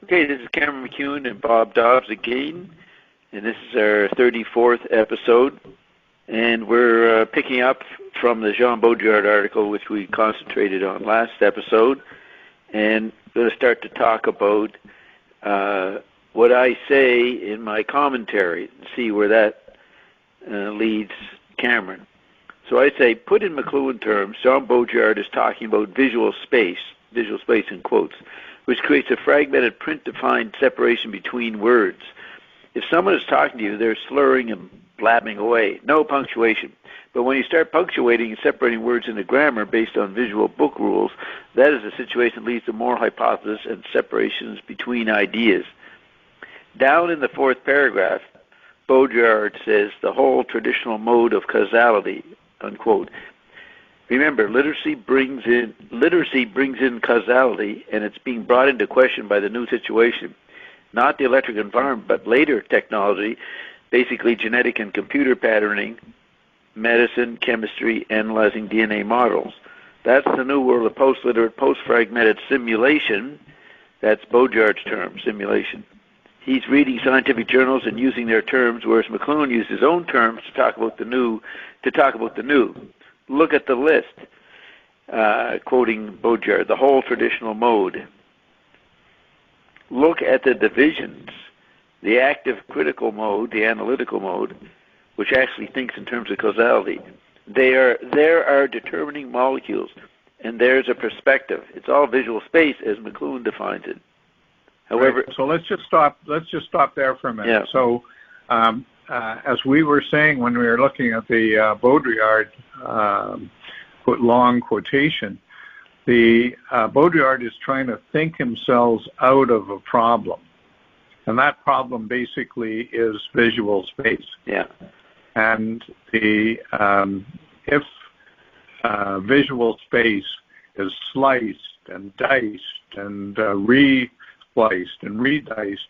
Okay, this is Cameron McEwen and Bob Dobbs again, and this is our 34th episode, and we're picking up from the Jean Baudrillard article, which we concentrated on last episode, and going to start to talk about what I say in my commentary, and see where that leads Cameron. So I say, put in McLuhan terms, Jean Baudrillard is talking about visual space in quotes, which creates a fragmented print-defined separation between words. If someone is talking to you, they're slurring and blabbing away. No punctuation. But when you start punctuating and separating words into grammar based on visual book rules, that is a situation that leads to more hypothesis and separations between ideas. Down in the fourth paragraph, Baudrillard says the whole traditional mode of causality, unquote. Remember, literacy brings in causality, and it's being brought into question by the new situation. Not the electric environment, but later technology, basically genetic and computer patterning, medicine, chemistry, analyzing DNA models. That's the new world of post-literate, post-fragmented simulation. That's Baudrillard's term, simulation. He's reading scientific journals and using their terms, whereas McLuhan used his own terms to talk about the new. Look at the list, quoting Baudrillard, the whole traditional mode. Look at the divisions, the active critical mode, the analytical mode, which actually thinks in terms of causality. There are determining molecules, and there's a perspective. It's all visual space as McLuhan defines it. However, right. So let's just stop there for a minute. Yeah. So as we were saying when we were looking at the Baudrillard long quotation, the Baudrillard is trying to think himself out of a problem, and that problem basically is visual space. Yeah. And the if visual space is sliced and diced and re-sliced and re-diced,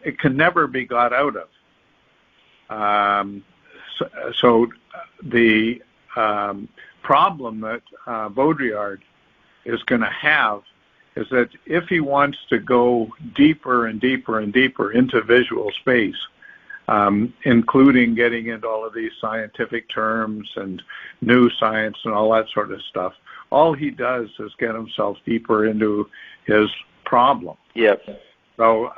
it can never be got out of. So the problem that Baudrillard is going to have is that if he wants to go deeper and deeper and deeper into visual space, including getting into all of these scientific terms and new science and all that sort of stuff, all he does is get himself deeper into his problem. Yep. So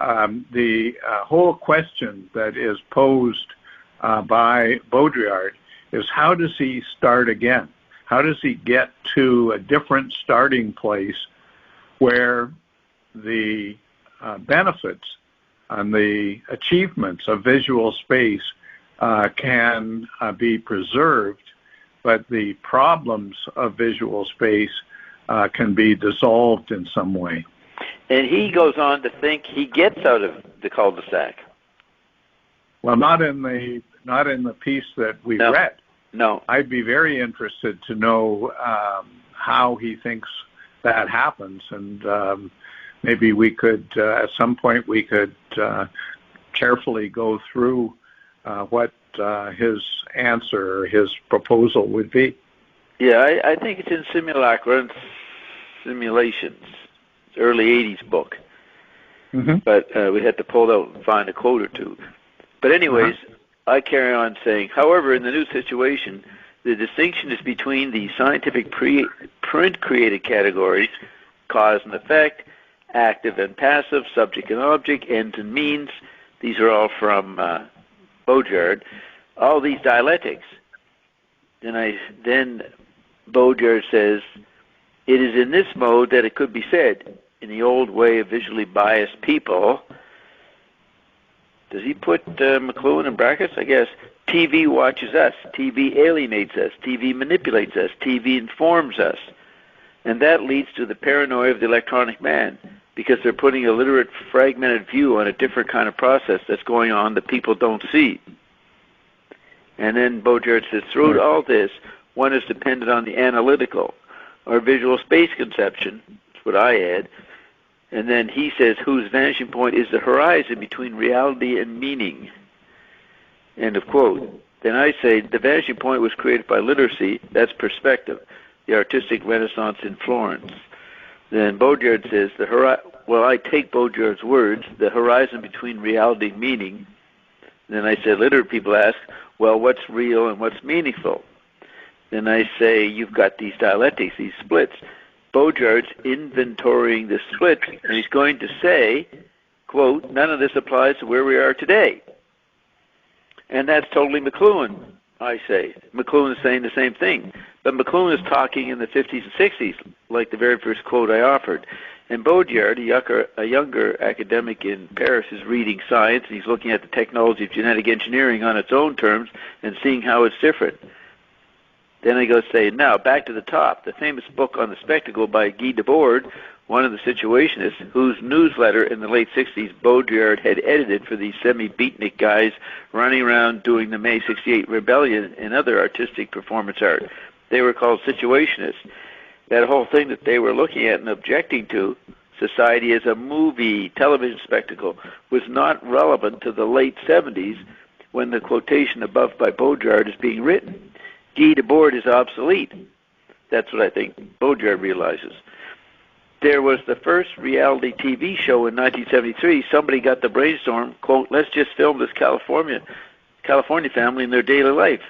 the whole question that is posed by Baudrillard is, how does he start again? How does he get to a different starting place where the benefits and the achievements of visual space can be preserved, but the problems of visual space can be dissolved in some way? And he goes on to think he gets out of the cul-de-sac. Well, not in the piece that we read. No. I'd be very interested to know how he thinks that happens, and maybe we could, at some point, we could carefully go through what his answer or his proposal would be. Yeah, I think it's in Simulacra and Simulations. It's early 80s book. Mm-hmm. But we had to pull out and find a quote or two. But anyways, I carry on saying, however, in the new situation, the distinction is between the scientific print-created categories, cause and effect, active and passive, subject and object, ends and means. These are all from Baudrillard. All these dialectics. Then Baudrillard says, it is in this mode that it could be said, in the old way of visually biased people. Does he put McLuhan in brackets? I guess. TV watches us. TV alienates us. TV manipulates us. TV informs us. And that leads to the paranoia of the electronic man, because they're putting a literate, fragmented view on a different kind of process that's going on that people don't see. And then Baudrillard says, through all this, one is dependent on the analytical or visual space conception. That's what I add. And then he says, whose vanishing point is the horizon between reality and meaning. End of quote. Then I say, the vanishing point was created by literacy. That's perspective, the artistic renaissance in Florence. Then Baudrillard says, well, I take Baudrillard's words, the horizon between reality and meaning. Then I said, literate people ask, well, what's real and what's meaningful? Then I say, you've got these dialectics, these splits. Baudrillard's inventorying the split, and he's going to say, quote, none of this applies to where we are today. And that's totally McLuhan, I say. McLuhan is saying the same thing. But McLuhan is talking in the 50s and 60s, like the very first quote I offered. And Baudrillard, a younger academic in Paris, is reading science, and he's looking at the technology of genetic engineering on its own terms and seeing how it's different. Then I go say, now, back to the top. The famous book on the spectacle by Guy Debord, one of the situationists, whose newsletter in the late 60s Baudrillard had edited for these semi-beatnik guys running around doing the May 68 rebellion and other artistic performance art. They were called situationists. That whole thing that they were looking at and objecting to, society as a movie, television spectacle, was not relevant to the late 70s when the quotation above by Baudrillard is being written. Guy Debord is obsolete. That's what I think Baudrillard realizes. There was the first reality TV show in 1973. Somebody got the brainstorm, quote, let's just film this California family in their daily life,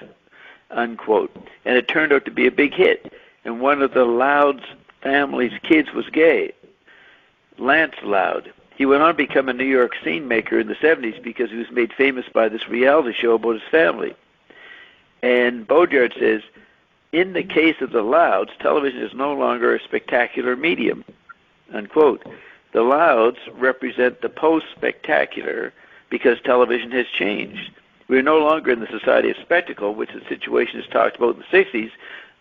unquote. And it turned out to be a big hit. And one of the Loud's family's kids was gay, Lance Loud. He went on to become a New York scene maker in the 70s because he was made famous by this reality show about his family. And Baudrillard says, in the case of the Louds, television is no longer a spectacular medium, unquote. The Louds represent the post-spectacular because television has changed. We are no longer in the society of spectacle, which the situation is talked about in the 60s,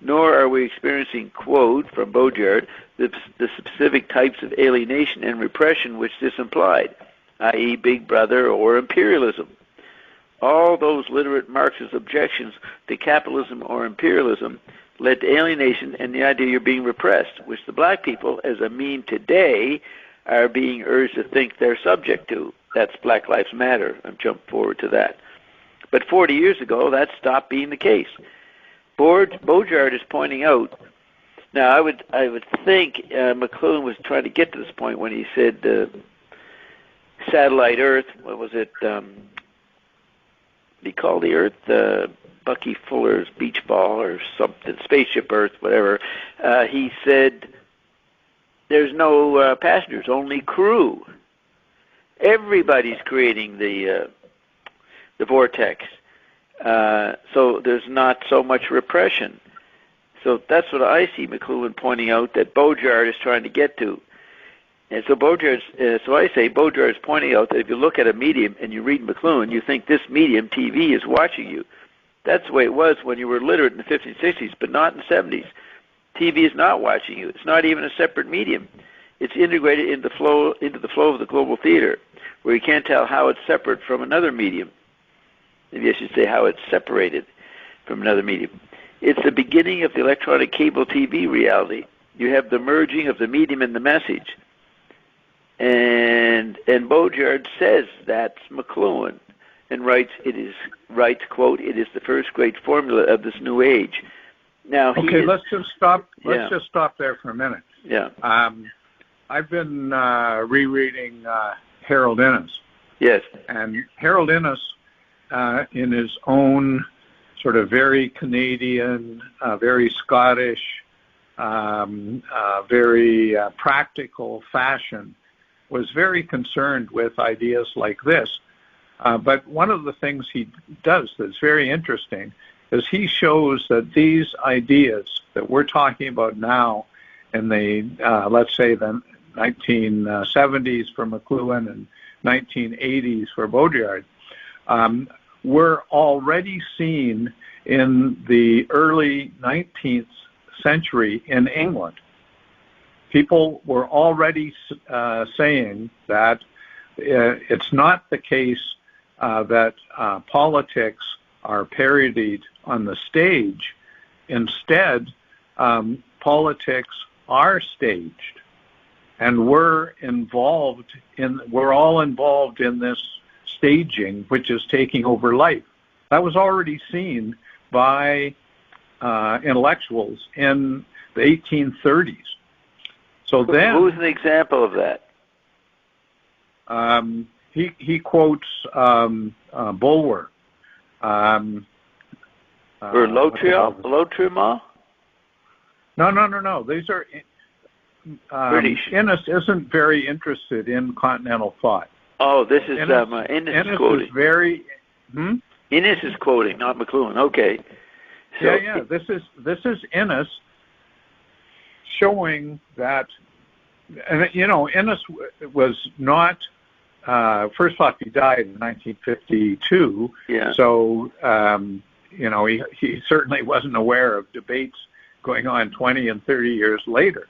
nor are we experiencing, quote, from Baudrillard, the specific types of alienation and repression which this implied, i.e. Big Brother or imperialism. All those literate Marxist objections to capitalism or imperialism led to alienation and the idea you're being repressed, which the black people, as a meme today, are being urged to think they're subject to. That's Black Lives Matter. I'm jumping forward to that. But 40 years ago, that stopped being the case. Baudrillard is pointing out. Now, I would think McLuhan was trying to get to this point when he said satellite Earth. What was it? He called the Earth Bucky Fuller's beach ball or something, spaceship Earth, whatever. He said there's no passengers, only crew. Everybody's creating the vortex. So there's not so much repression. So that's what I see McLuhan pointing out that Baudrillard is trying to get to. And so I say Baudrillard is pointing out that if you look at a medium and you read McLuhan, you think this medium, TV, is watching you. That's the way it was when you were literate in the 50s and 60s, but not in the 70s. TV is not watching you. It's not even a separate medium. It's integrated into the flow of the global theater, where you can't tell how it's separate from another medium. Maybe I should say how it's separated from another medium. It's the beginning of the electronic cable TV reality. You have the merging of the medium and the message. And Baudrillard says that's McLuhan and writes, quote, it is the first great formula of this new age. Now, let's just stop there for a minute. Yeah. I've been rereading Harold Innis. Yes. And Harold Innis, in his own sort of very Canadian, very Scottish, very practical fashion, was very concerned with ideas like this. But one of the things he does that's very interesting is he shows that these ideas that we're talking about now in the, let's say, the 1970s for McLuhan and 1980s for Baudrillard, were already seen in the early 19th century in England. People were already saying that it's not the case that politics are parodied on the stage. Instead, politics are staged, and we're all involved in this staging, which is taking over life. That was already seen by intellectuals in the 1830s. So then, who's an example of that? He quotes Bulwer. Or Lautremont? No. These are British. Innes isn't very interested in continental thought. Oh, this is Innes quoting. Is very. Innes is quoting, not McLuhan. Okay. So, yeah. This is Innes showing that, and Innes was not. First off, he died in 1952. Yeah. So he certainly wasn't aware of debates going on 20 and 30 years later.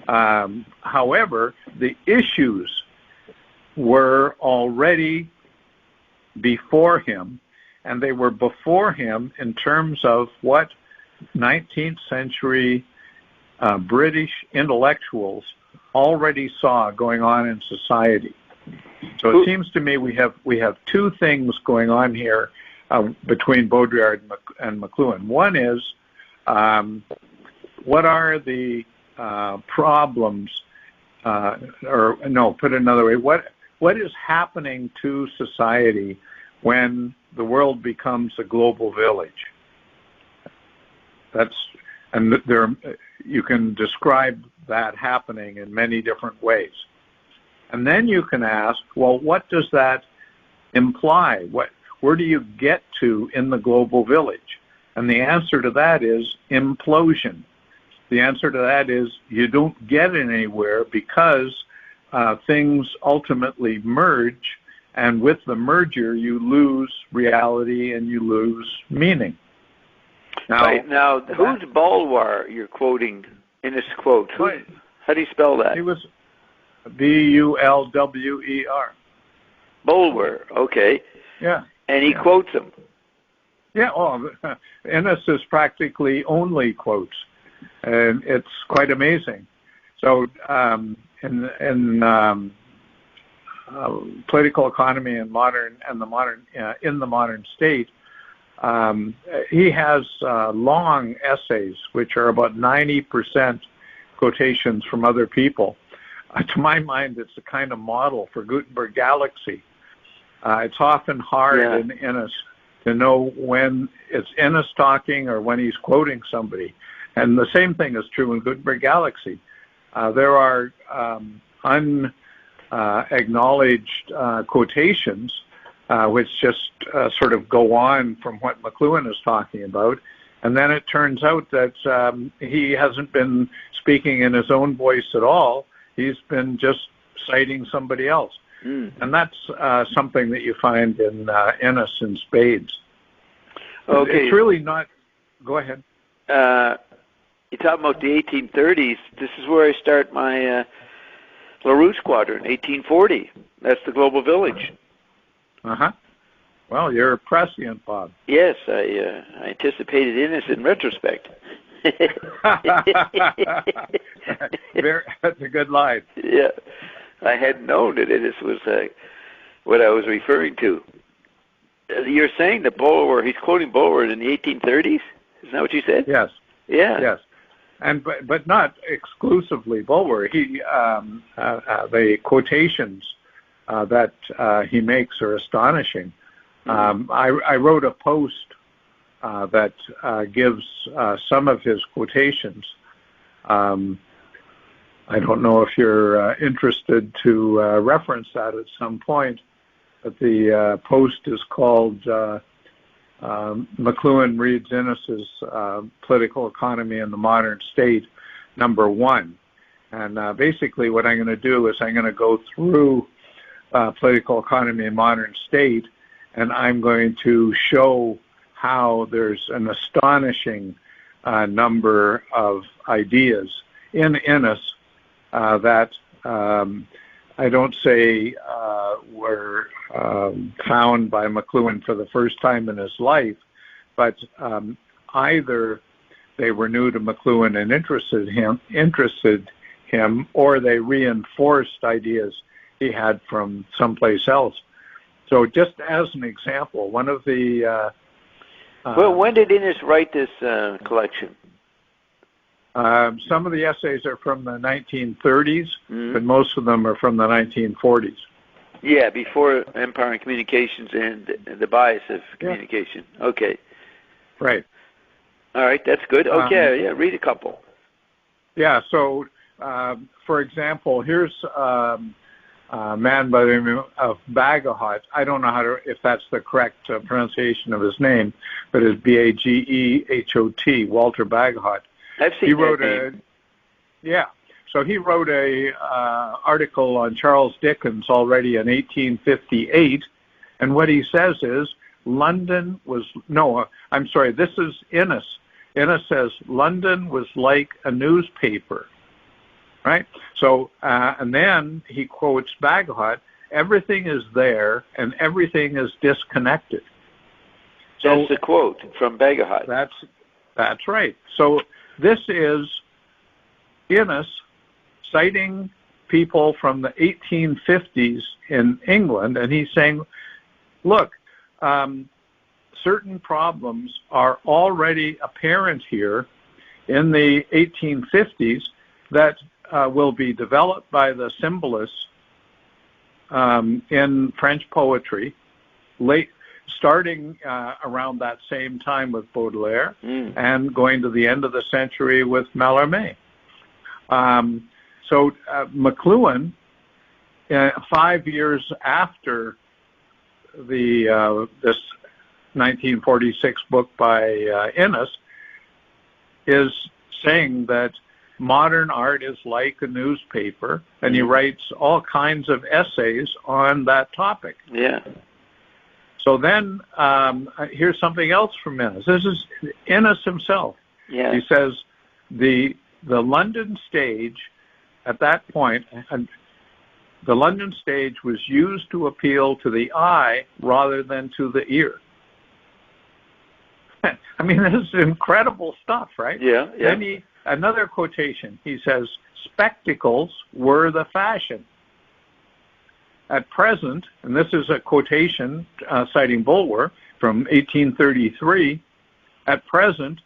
However, the issues were already before him, and they were before him in terms of what 19th century British intellectuals already saw going on in society. So it seems to me we have two things going on here between Baudrillard and McLuhan. One is what are the problems, put another way, what is happening to society when the world becomes a global village? You can describe that happening in many different ways. And then you can ask, well, what does that imply? Where do you get to in the global village? And the answer to that is implosion. The answer to that is you don't get anywhere because things ultimately merge, and with the merger you lose reality and you lose meaning. Now who's Bulwer you're quoting in this quote? How do you spell that? He was Bulwer. Bulwer, okay. Yeah. And he quotes him. Yeah, Innes is practically only quotes, and it's quite amazing. So in political economy and in the modern state, he has long essays which are about 90% quotations from other people. To my mind, it's a kind of model for Gutenberg Galaxy. It's often hard in Innes to know when it's Innes talking or when he's quoting somebody. And the same thing is true in Gutenberg Galaxy. There are unacknowledged quotations which just sort of go on from what McLuhan is talking about. And then it turns out that he hasn't been speaking in his own voice at all. He's been just citing somebody else. And that's something that you find in Innes and spades. Okay. It's really not... Go ahead. You're talking about the 1830s. This is where I start my LaRue Squadron, 1840. That's the global village. Uh-huh. Well, you're prescient, Bob. Yes, I anticipated Innes in retrospect. That's a good line. Yeah. I had known that Innes was what I was referring to. You're saying that Bulwer, he's quoting Bulwer in the 1830s? Isn't that what you said? Yes. Yeah. Yes. And but not exclusively Bulwer. He the quotations that he makes are astonishing. I wrote a post that gives some of his quotations. I don't know if you're interested to reference that at some point, but the post is called McLuhan Reads Innes's Political Economy in the Modern State, #1. And basically what I'm going to do is I'm going to go through political economy in modern state, and I'm going to show how there's an astonishing number of ideas in Innes that I don't say were found by McLuhan for the first time in his life, but either they were new to McLuhan and interested him, or they reinforced ideas he had from someplace else. So just as an example, one of the... well, when did Innes write this collection? Some of the essays are from the 1930s, but most of them are from the 1940s. Yeah, before Empire and Communications and the bias of communication. Yeah. Okay. Right. All right, that's good. Okay, read a couple. Yeah, so, for example, here's a man by the name of Bagehot. I don't know if that's the correct pronunciation of his name, but it's Bagehot, Walter Bagehot. I've seen that name. So he wrote a article on Charles Dickens already in 1858, and what he says is this is Innes. Innes says London was like a newspaper, right? So, and then he quotes Bagehot, everything is there and everything is disconnected. So that's the quote from Bagehot. That's right. So this is Innes citing people from the 1850s in England, and he's saying, look, certain problems are already apparent here in the 1850s that will be developed by the symbolists in French poetry, starting around that same time with Baudelaire and going to the end of the century with Mallarmé. So McLuhan, 5 years after this 1946 book by Innes, is saying that modern art is like a newspaper, and he writes all kinds of essays on that topic. Yeah. So then here's something else from Innes. This is Innes himself. Yeah. He says the London stage at that point, the London stage was used to appeal to the eye rather than to the ear. I mean, this is incredible stuff, right? Yeah. Then another quotation, he says, spectacles were the fashion. At present, and this is a quotation citing Bulwer from 1833, at present,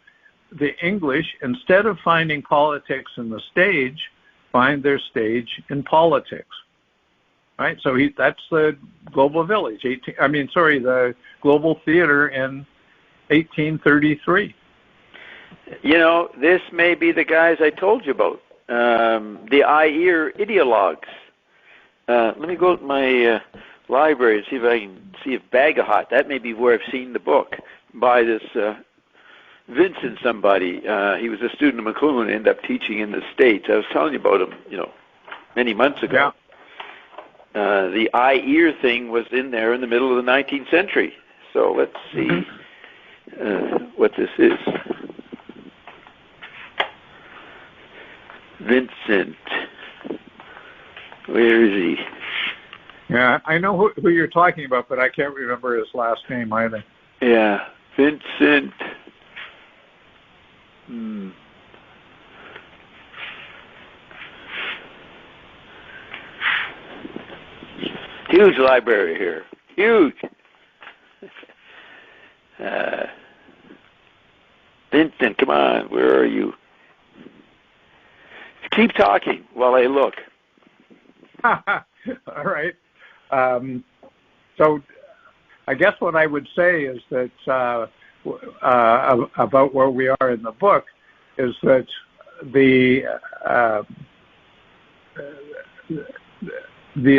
the English, instead of finding politics in the stage, find their stage in politics. Right? So that's the global village, the global theater in 1833. You know, this may be the guys I told you about, the eye-ear ideologues. Let me go to my library and see if I can see if Bagehot, that may be where I've seen the book, by this Vincent somebody. He was a student of McLuhan and ended up teaching in the States. I was telling you about him, many months ago. Yeah. The eye-ear thing was in there in the middle of the 19th century. So let's see what this is. Vincent. Where is he? Yeah, I know who you're talking about, but I can't remember his last name either. Yeah, Vincent. Huge library here. Huge. Vincent, come on. Where are you? Keep talking while I look. All right. So I guess what I would say is that about where we are in the book is that the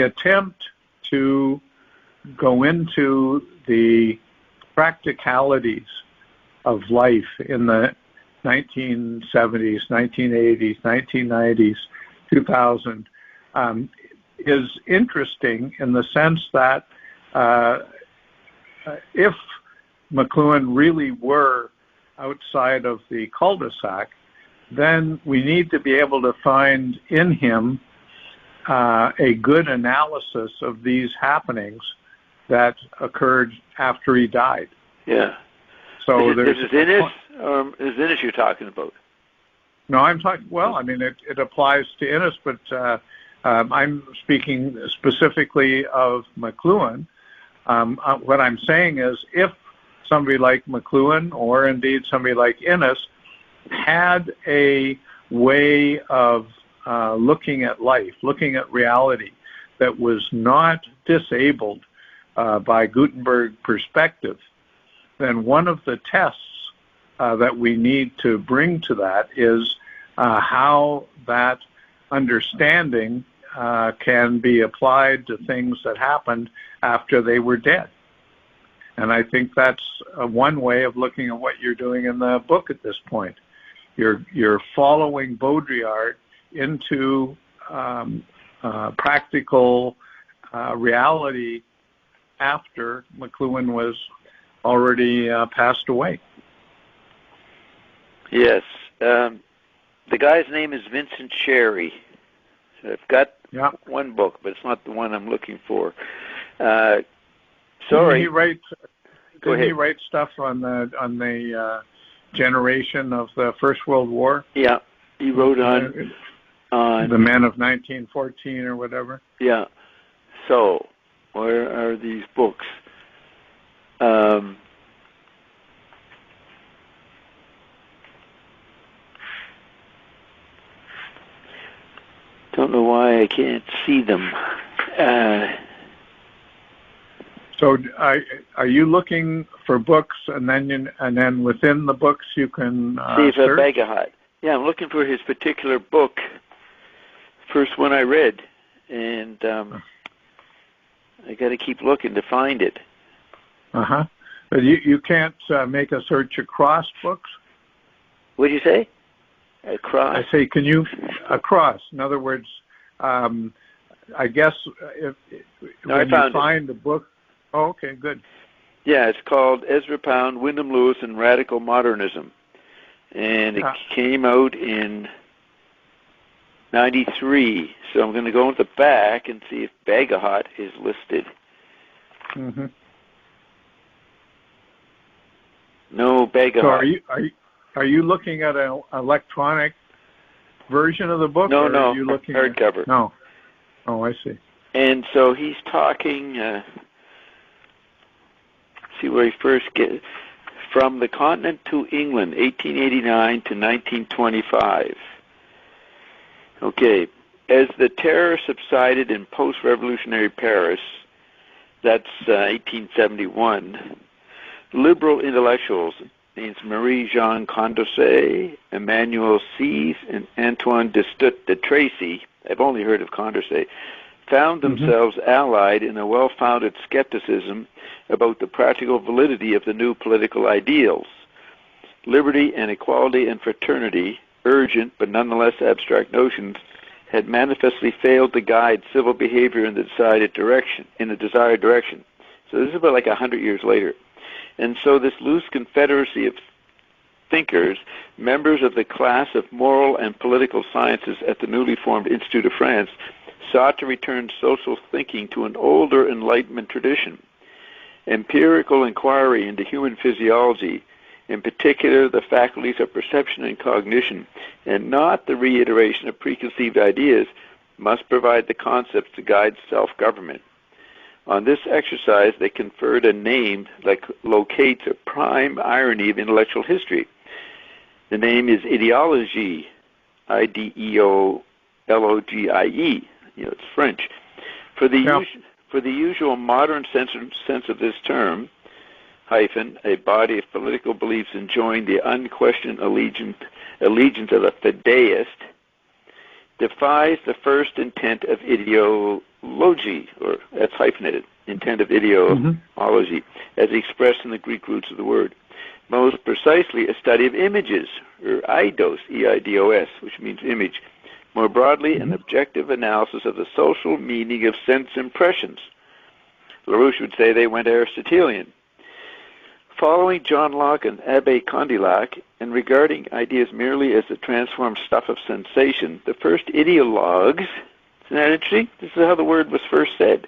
attempt to go into the practicalities of life in the 1970s, 1980s, 1990s, 2000 is interesting in the sense that if McLuhan really were outside of the cul-de-sac, then we need to be able to find in him a good analysis of these happenings that occurred after he died. Yeah. So is it Innes, or is Innes you're talking about? No, I'm talking, it applies to Innes, but I'm speaking specifically of McLuhan. What I'm saying is if somebody like McLuhan, or indeed somebody like Innes, had a way of looking at life, looking at reality, that was not disabled by Gutenberg perspective, then one of the tests that we need to bring to that is how that understanding can be applied to things that happened after they were dead. And I think that's one way of looking at what you're doing in the book at this point. You're following Baudrillard into practical reality after McLuhan was already passed away. Yes. The guy's name is Vincent Sherry. So I've got one book, but it's not the one I'm looking for. Sorry. Did he write stuff on the generation of the First World War? Yeah, he wrote on the men of 1914 or whatever. Yeah. So, where are these books? Don't know why I can't see them. So, are you looking for books, and then within the books you can see if search? Begahat. Yeah, I'm looking for his particular book. First one I read, and I got to keep looking to find it. But you can't make a search across books. What did you say? Across? I say, can you across? In other words, I guess when you find a book. Oh, okay, good. Yeah, it's called Ezra Pound, Wyndham Lewis, and Radical Modernism. And it came out in 93. So I'm going to go into the back and see if Begahat is listed. Mm-hmm. No Begahat. So are you looking at an electronic version of the book? No, or are you looking hardcover. No. Oh, I see. And so he's talking... see where he first gets from the continent to England, 1889 to 1925. Okay, as the terror subsided in post-revolutionary Paris, that's 1871, liberal intellectuals, named Marie-Jean Condorcet, Emmanuel Sieve, and Antoine de Tracy, I've only heard of Condorcet, found themselves allied in a well-founded skepticism about the practical validity of the new political ideals. Liberty and equality and fraternity, urgent but nonetheless abstract notions, had manifestly failed to guide civil behavior in the desired direction. So this is about like 100 years later. And so this loose confederacy of thinkers, members of the class of moral and political sciences at the newly formed Institute of France, sought to return social thinking to an older Enlightenment tradition. Empirical inquiry into human physiology, in particular the faculties of perception and cognition, and not the reiteration of preconceived ideas, must provide the concepts to guide self-government. On this exercise, they conferred a name that locates a prime irony of intellectual history. The name is ideologie, Ideologie. It's French. For the usual modern sense of this term, hyphen, a body of political beliefs enjoying the unquestioned allegiance of a fideist, defies the first intent of ideology, or that's hyphenated, intent of ideology, as expressed in the Greek roots of the word. Most precisely, a study of images, or eidos, E-I-D-O-S, which means image. More broadly, an objective analysis of the social meaning of sense impressions. LaRouche would say they went Aristotelian. Following John Locke and Abbé Condillac, and regarding ideas merely as the transformed stuff of sensation, the first ideologues, isn't that interesting? This is how the word was first said.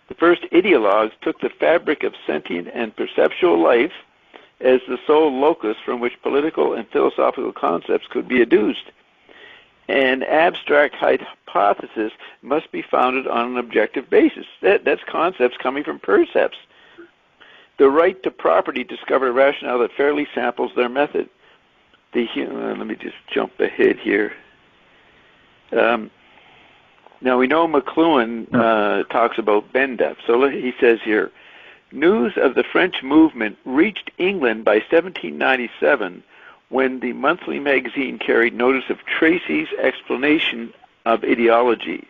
The first ideologues took the fabric of sentient and perceptual life as the sole locus from which political and philosophical concepts could be adduced. An abstract hypothesis must be founded on an objective basis. That's concepts coming from percepts. The right to property discovered a rationale that fairly samples their method. Let me just jump ahead here. Now we know McLuhan talks about Benda. So he says here, news of the French movement reached England by 1797 when the monthly magazine carried notice of Tracy's explanation of ideology.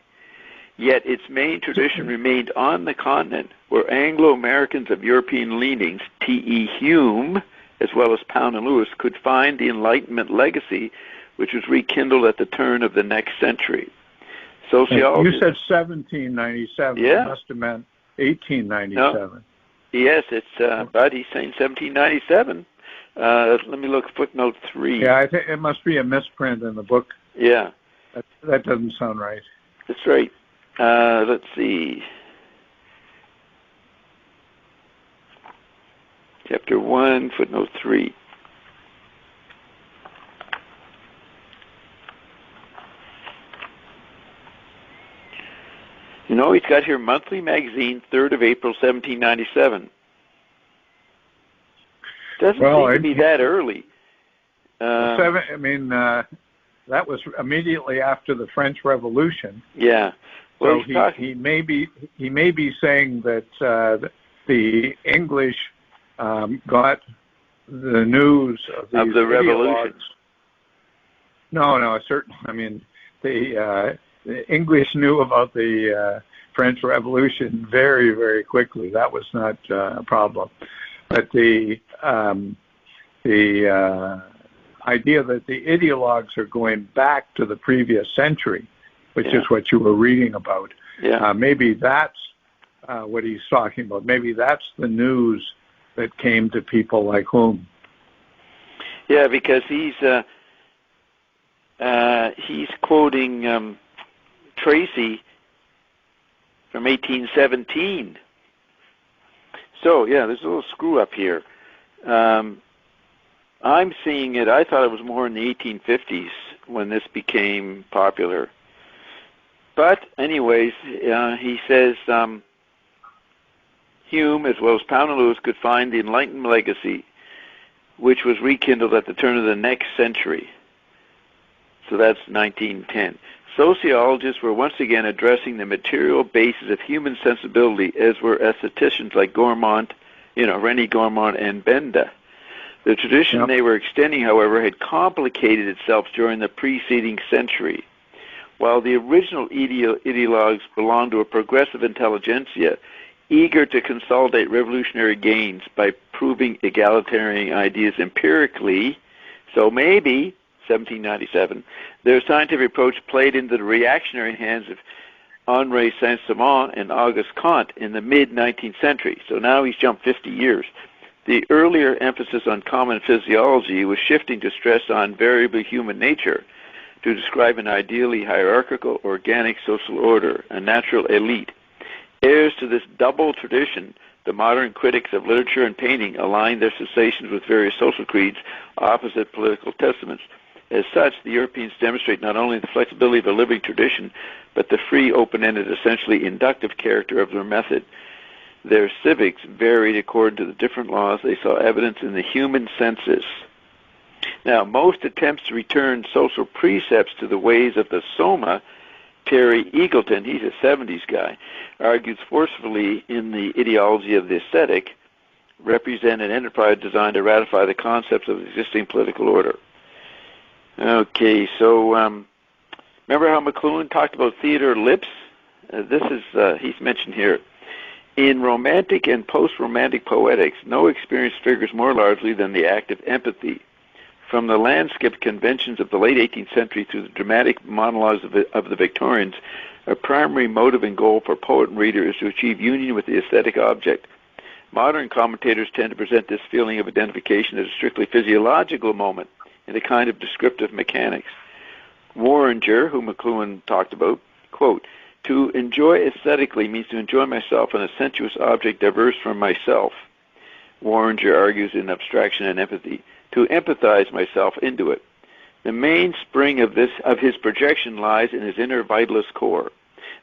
Yet its main tradition remained on the continent, where Anglo-Americans of European leanings, T.E. Hume, as well as Pound and Lewis, could find the Enlightenment legacy, which was rekindled at the turn of the next century. Sociology. You said 1797. Yeah. It must have meant 1897. No. Yes, it's, but he's saying 1797. Let me look at footnote 3. Yeah, I think it must be a misprint in the book. Yeah. That doesn't sound right. That's right. Let's see. Chapter 1, footnote 3. You know, he's got here monthly magazine, 3rd of April, 1797. Doesn't seem to be that early. That was immediately after the French Revolution. Yeah. Well, so he may be saying that the English got the news of the revolution. No, certainly. I mean, the English knew about the French Revolution very, very quickly. That was not a problem. But the idea that the ideologues are going back to the previous century, which is what you were reading about, maybe that's what he's talking about. Maybe that's the news that came to people like Hume. Yeah, because he's quoting Tracy from 1817. So, yeah, there's a little screw up here. I'm seeing it, I thought it was more in the 1850s when this became popular. But, anyways, he says Hume, as well as Pound and Lewis, could find the Enlightenment legacy, which was rekindled at the turn of the next century. So that's 1910. Sociologists were once again addressing the material basis of human sensibility, as were aestheticians like René Gourmont and Benda. The tradition they were extending, however, had complicated itself during the preceding century. While the original ideologues belonged to a progressive intelligentsia, eager to consolidate revolutionary gains by proving egalitarian ideas empirically, so maybe 1797, their scientific approach played into the reactionary hands of Henri Saint-Simon and Auguste Comte in the mid-19th century. So now he's jumped 50 years. The earlier emphasis on common physiology was shifting to stress on variable human nature to describe an ideally hierarchical, organic social order, a natural elite. Heirs to this double tradition, the modern critics of literature and painting align their sensations with various social creeds, opposite political testaments. As such, the Europeans demonstrate not only the flexibility of a living tradition, but the free, open-ended, essentially inductive character of their method. Their civics varied according to the different laws they saw evidence in the human senses. Now, most attempts to return social precepts to the ways of the Soma, Terry Eagleton, he's a 70s guy, argues forcefully in the ideology of the aesthetic, represent an enterprise designed to ratify the concepts of the existing political order. Okay, so remember how McLuhan talked about theater lips? He's mentioned here. In romantic and post-romantic poetics, no experience figures more largely than the act of empathy. From the landscape conventions of the late 18th century through the dramatic monologues of the Victorians, a primary motive and goal for poet and reader is to achieve union with the aesthetic object. Modern commentators tend to present this feeling of identification as a strictly physiological moment in a kind of descriptive mechanics. Warringer, who McLuhan talked about, quote, "To enjoy aesthetically means to enjoy myself in a sensuous object diverse from myself." Warringer argues in Abstraction and Empathy, "To empathize myself into it." The mainspring of his projection lies in his inner vitalist core.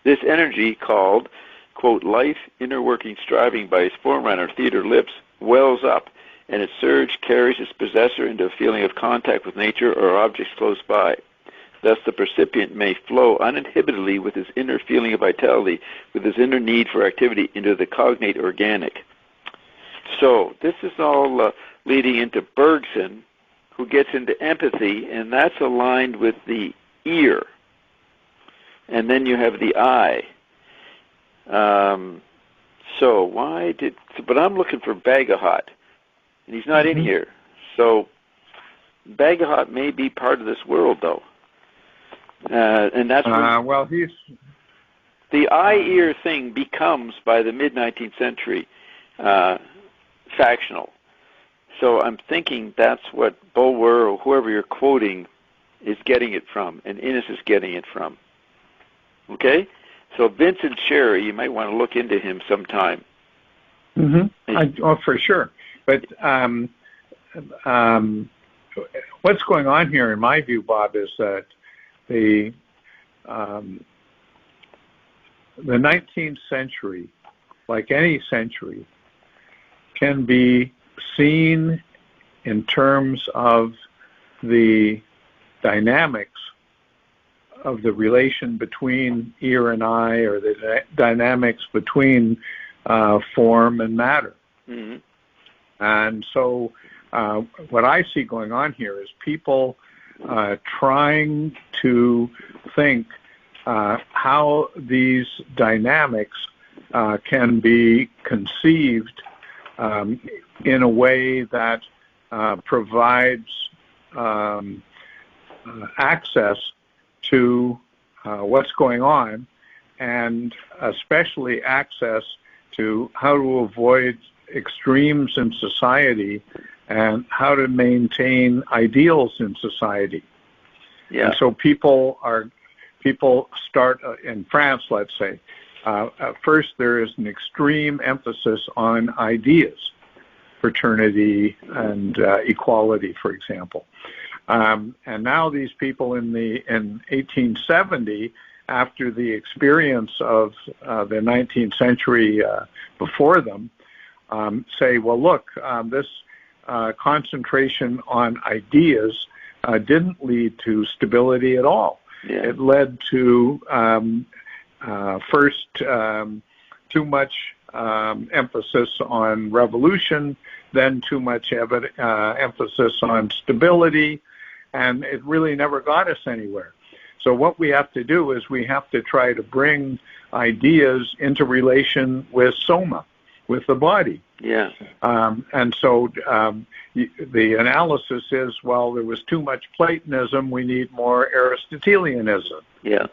This energy, called, quote, "life, inner working striving" by his forerunner, Theodor Lips, wells up and its surge carries its possessor into a feeling of contact with nature or objects close by. Thus, the percipient may flow uninhibitedly with his inner feeling of vitality, with his inner need for activity, into the cognate organic. So, this is all leading into Bergson, who gets into empathy, and that's aligned with the ear. And then you have the eye. But I'm looking for Bagahot, and he's not in here. So, Bagahot may be part of this world, though. And that's the eye-ear thing becomes, by the mid-19th century, factional. So I'm thinking that's what Bulwer or whoever you're quoting is getting it from, and Innes is getting it from. Okay? So Vincent Sherry, you might want to look into him sometime. For sure. But what's going on here, in my view, Bob, is that the 19th century, like any century, can be seen in terms of the dynamics of the relation between ear and eye, or the dynamics between form and matter. And so what I see going on here is people trying to think how these dynamics can be conceived in a way that provides access to what's going on, and especially access to how to avoid extremes in society and how to maintain ideals in society. Yeah. And so people start in France, let's say. First, there is an extreme emphasis on ideas, fraternity and equality, for example. And now these people in 1870, after the experience of the 19th century before them, say, well, look, this concentration on ideas didn't lead to stability at all. Yeah. It led to first too much emphasis on revolution, then too much emphasis on stability, and it really never got us anywhere. So what we have to do is we have to try to bring ideas into relation with soma, with the body. Yeah. And so the analysis is, well, there was too much Platonism, we need more Aristotelianism. Yeah.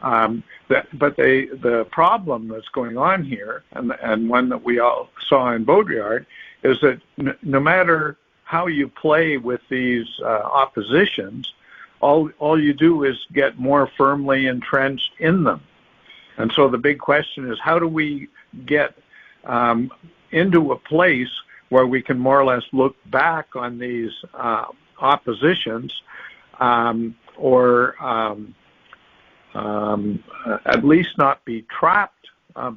But the problem that's going on here, and one that we all saw in Baudrillard, is that no matter how you play with these oppositions, all you do is get more firmly entrenched in them. And so the big question is, how do we get into a place where we can more or less look back on these oppositions, or at least not be trapped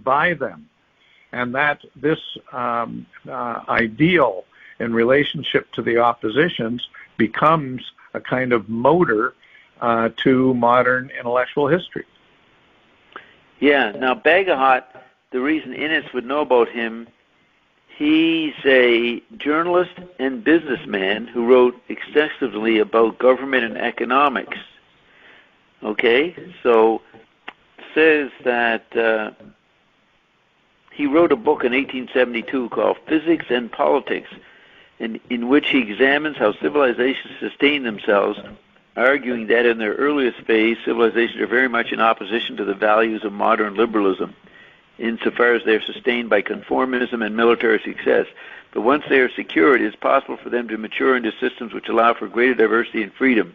by them, and that this ideal in relationship to the oppositions becomes a kind of motor to modern intellectual history. Yeah. Now, Bagahot, the reason Innes would know about him, he's a journalist and businessman who wrote extensively about government and economics. Okay? So, says that he wrote a book in 1872 called Physics and Politics, in which he examines how civilizations sustain themselves, arguing that in their earliest phase, civilizations are very much in opposition to the values of modern liberalism, insofar as they are sustained by conformism and military success. But once they are secured, it is possible for them to mature into systems which allow for greater diversity and freedom.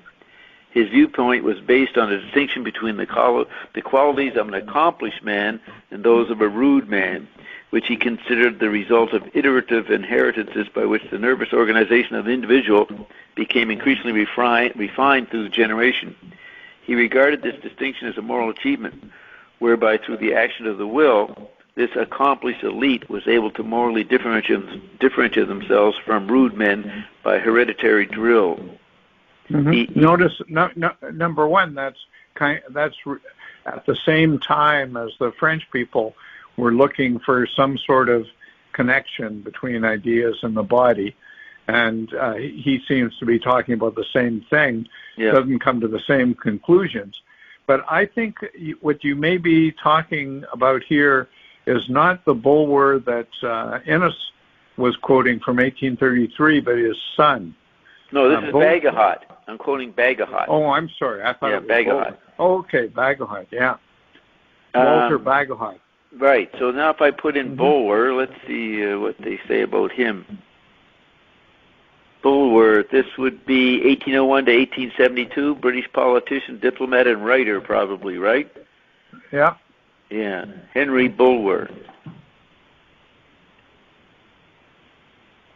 His viewpoint was based on a distinction between the qualities of an accomplished man and those of a rude man, which he considered the result of iterative inheritances by which the nervous organization of the individual became increasingly refined through generation. He regarded this distinction as a moral achievement, whereby through the action of the will, this accomplished elite was able to morally differentiate themselves from rude men by hereditary drill. Mm-hmm. Notice, number one, that's at the same time as the French people were looking for some sort of connection between ideas and the body, and he seems to be talking about the same thing. Yeah. Doesn't come to the same conclusions. But I think what you may be talking about here is not the Bulwer that Innes was quoting from 1833, but his son. No, this is Bagehot. I'm quoting Bagehot. Oh, I'm sorry. I thought it was Bagehot. Oh, okay, Bagehot, yeah. Walter Bagehot. Right. So now if I put in Bulwer, let's see what they say about him. Bulwer, this would be 1801 to 1872, British politician, diplomat, and writer, probably, right? Yeah. Yeah. Henry Bulwer.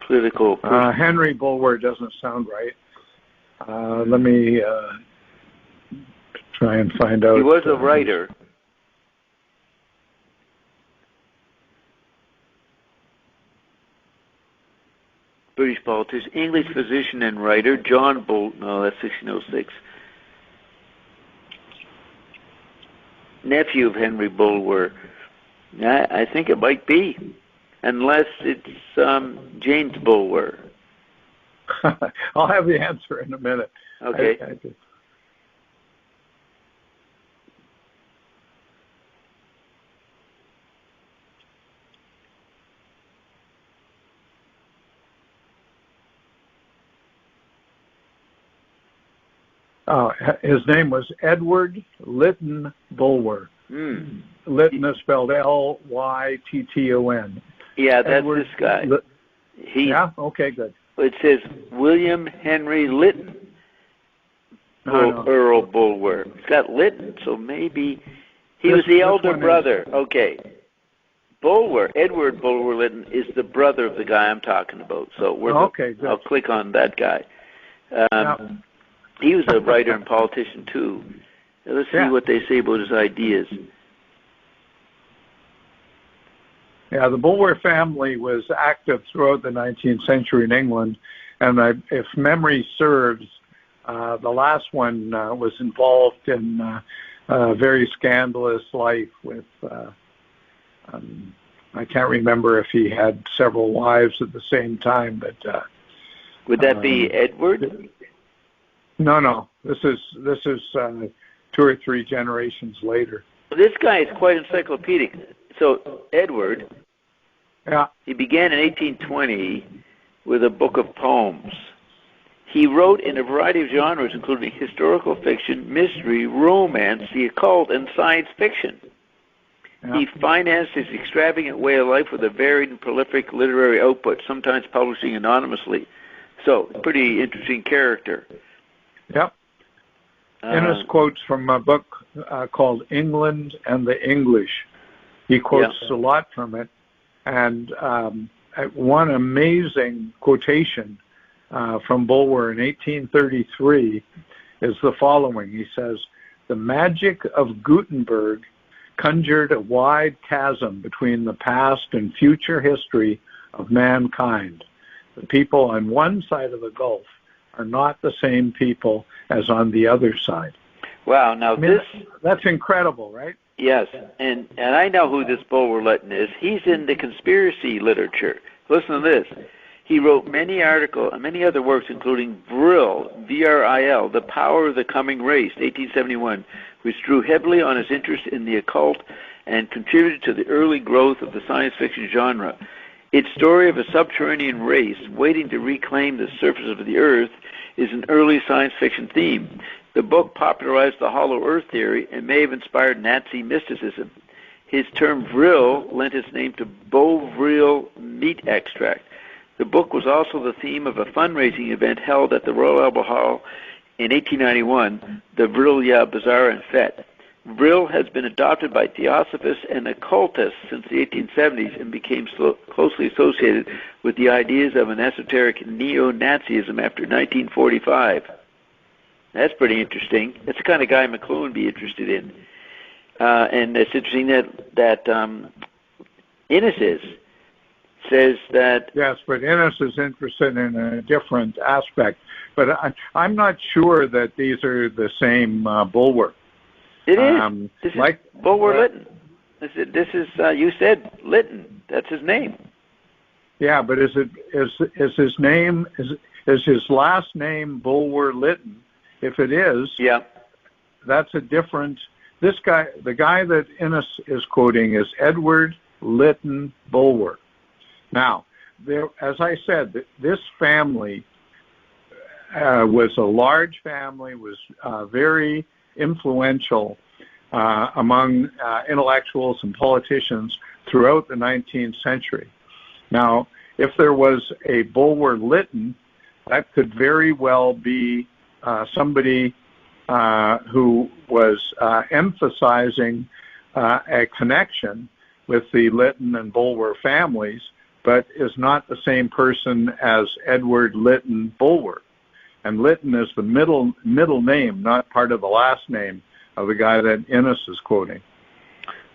Political person. Henry Bulwer doesn't sound right. Let me try and find out. He was a writer. British politician, English physician and writer, John Bolt. No, that's 1606. Nephew of Henry Bulwer. I think it might be, unless it's James Bulwer. I'll have the answer in a minute. Okay. His name was Edward Lytton Bulwer. Lytton is spelled Lytton. Yeah, that's Edward, this guy. Yeah? Okay, good. It says William Henry Lytton Earl Bulwer. It's got Lytton, so maybe he was the elder brother. Okay. Bulwer, Edward Bulwer Lytton, is the brother of the guy I'm talking about. So good. I'll click on that guy. He was a writer and politician, too. Now, let's see what they say about his ideas. Yeah, the Bulwer family was active throughout the 19th century in England, and if memory serves, the last one was involved in a very scandalous life with, I can't remember if he had several wives at the same time, but... would that be Edward? No. This is 2 or 3 generations later. This guy is quite encyclopedic. So Edward, he began in 1820 with a book of poems. He wrote in a variety of genres, including historical fiction, mystery, romance, the occult, and science fiction. Yeah. He financed his extravagant way of life with a varied and prolific literary output, sometimes publishing anonymously. So, pretty interesting character. Yep. Innes quotes from a book called England and the English. He quotes a lot from it. And one amazing quotation from Bulwer in 1833 is the following. He says, "The magic of Gutenberg conjured a wide chasm between the past and future history of mankind. The people on one side of the gulf are not the same people as on the other side." Wow, now that's incredible, right? Yes, and I know who this Bulwer Lytton is. He's in the conspiracy literature. Listen to this. He wrote many articles and many other works, including Vril, V-R-I-L, The Power of the Coming Race, 1871, which drew heavily on his interest in the occult and contributed to the early growth of the science fiction genre. Its story of a subterranean race waiting to reclaim the surface of the Earth is an early science fiction theme. The book popularized the hollow Earth theory and may have inspired Nazi mysticism. His term vril lent its name to Bovril meat extract. The book was also the theme of a fundraising event held at the Royal Albert Hall in 1891, the Vrilya Bazaar and Fete. Vril has been adopted by theosophists and occultists since the 1870s and became closely associated with the ideas of an esoteric neo-Nazism after 1945. That's pretty interesting. That's the kind of guy McLuhan would be interested in. And it's interesting that Innes is. Says that... Yes, but Innes is interested in a different aspect. But I'm not sure that these are the same Bulwer. It is. This is Bulwer Lytton. This is you said Lytton. That's his name. Yeah, but is his name is his last name Bulwer Lytton? If it is, yeah, that's a different. This guy, the guy that Innes is quoting, is Edward Lytton Bulwer. Now, as I said, this family was a large family, was very influential among intellectuals and politicians throughout the 19th century. Now, if there was a Bulwer Lytton, that could very well be somebody who was emphasizing a connection with the Lytton and Bulwer families, but is not the same person as Edward Lytton Bulwer. And Lytton is the middle name, not part of the last name of the guy that Innes is quoting.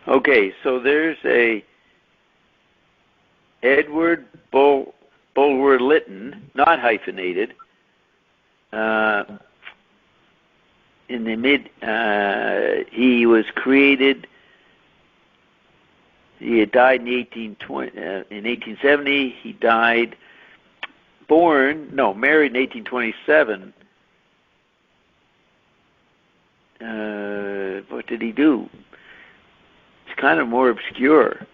Okay, so there's a Edward Bulwer Lytton, not hyphenated, in the he was created. He had died in 1870. He died, married in 1827. What did he do? It's kind of more obscure.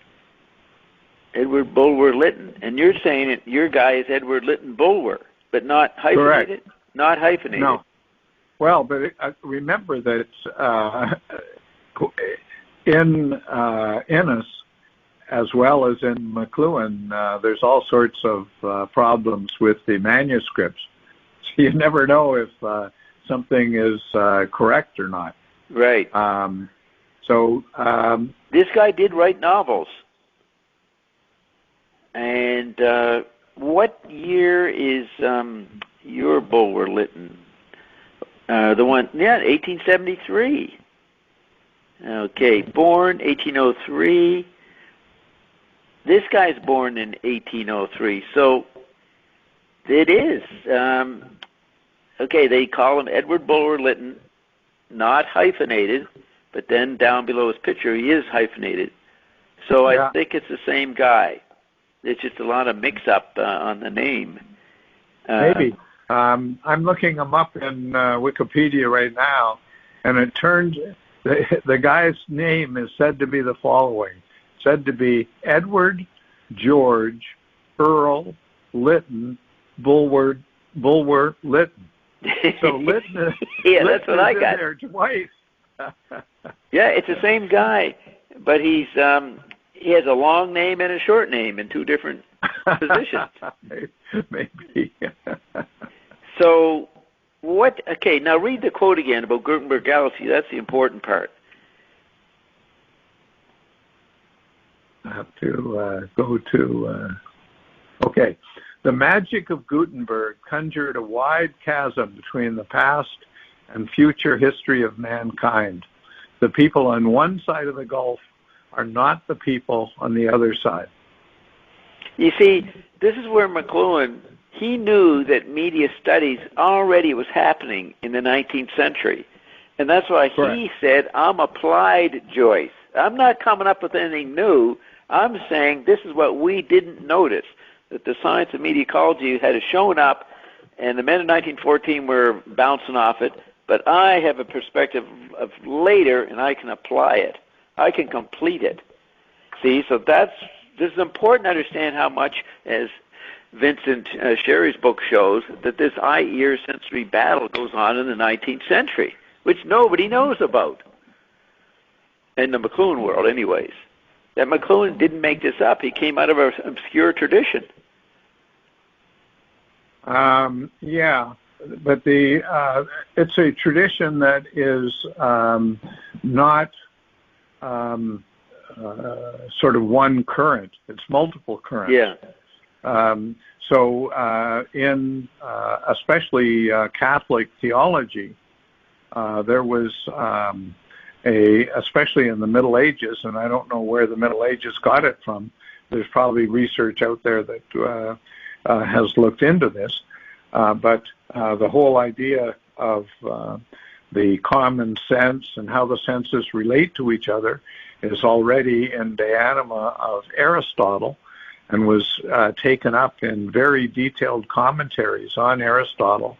Edward Bulwer Lytton, and you're saying that your guy is Edward Lytton Bulwer, but not hyphenated. Correct. Not hyphenated. No. Well, but remember that in Innes, as well as in McLuhan, there's all sorts of problems with the manuscripts. So you never know if something is correct or not. Right. This guy did write novels. And what year is your Bulwer Lytton? The one, 1873. Okay, born 1803. This guy's born in 1803, so it is. Okay, they call him Edward Bulwer Lytton, not hyphenated, but then down below his picture he is hyphenated. So I think it's the same guy. There's just a lot of mix-up on the name. Maybe. I'm looking him up in Wikipedia right now, and it turns the guy's name is said to be the following. Said to be Edward George Earl Lytton Bulwer Lytton. So Lytton, yeah, that's what I got. There twice. Yeah, it's the same guy, but he has a long name and a short name in two different positions. Maybe. So what? Okay, now read the quote again about Gutenberg Galaxy. That's the important part. I have to go to... okay. The magic of Gutenberg conjured a wide chasm between the past and future history of mankind. The people on one side of the gulf are not the people on the other side. You see, this is where McLuhan, he knew that media studies already was happening in the 19th century. And that's why he said, I'm applied Joyce. I'm not coming up with anything new. I'm saying this is what we didn't notice, that the science of media ecology had shown up, and the men in 1914 were bouncing off it, but I have a perspective of later, and I can apply it. I can complete it. See, so this is important to understand how much, as Vincent Sherry's book shows, that this eye-ear sensory battle goes on in the 19th century, which nobody knows about. In the McLuhan world, anyways. That McLuhan didn't make this up. He came out of an obscure tradition. Yeah, but it's a tradition that is not sort of one current. It's multiple currents. Yeah. So in especially Catholic theology, there was especially in the Middle Ages, and I don't know where the Middle Ages got it from. There's probably research out there that has looked into this, but the whole idea of the common sense and how the senses relate to each other is already in the anima of Aristotle, and was taken up in very detailed commentaries on Aristotle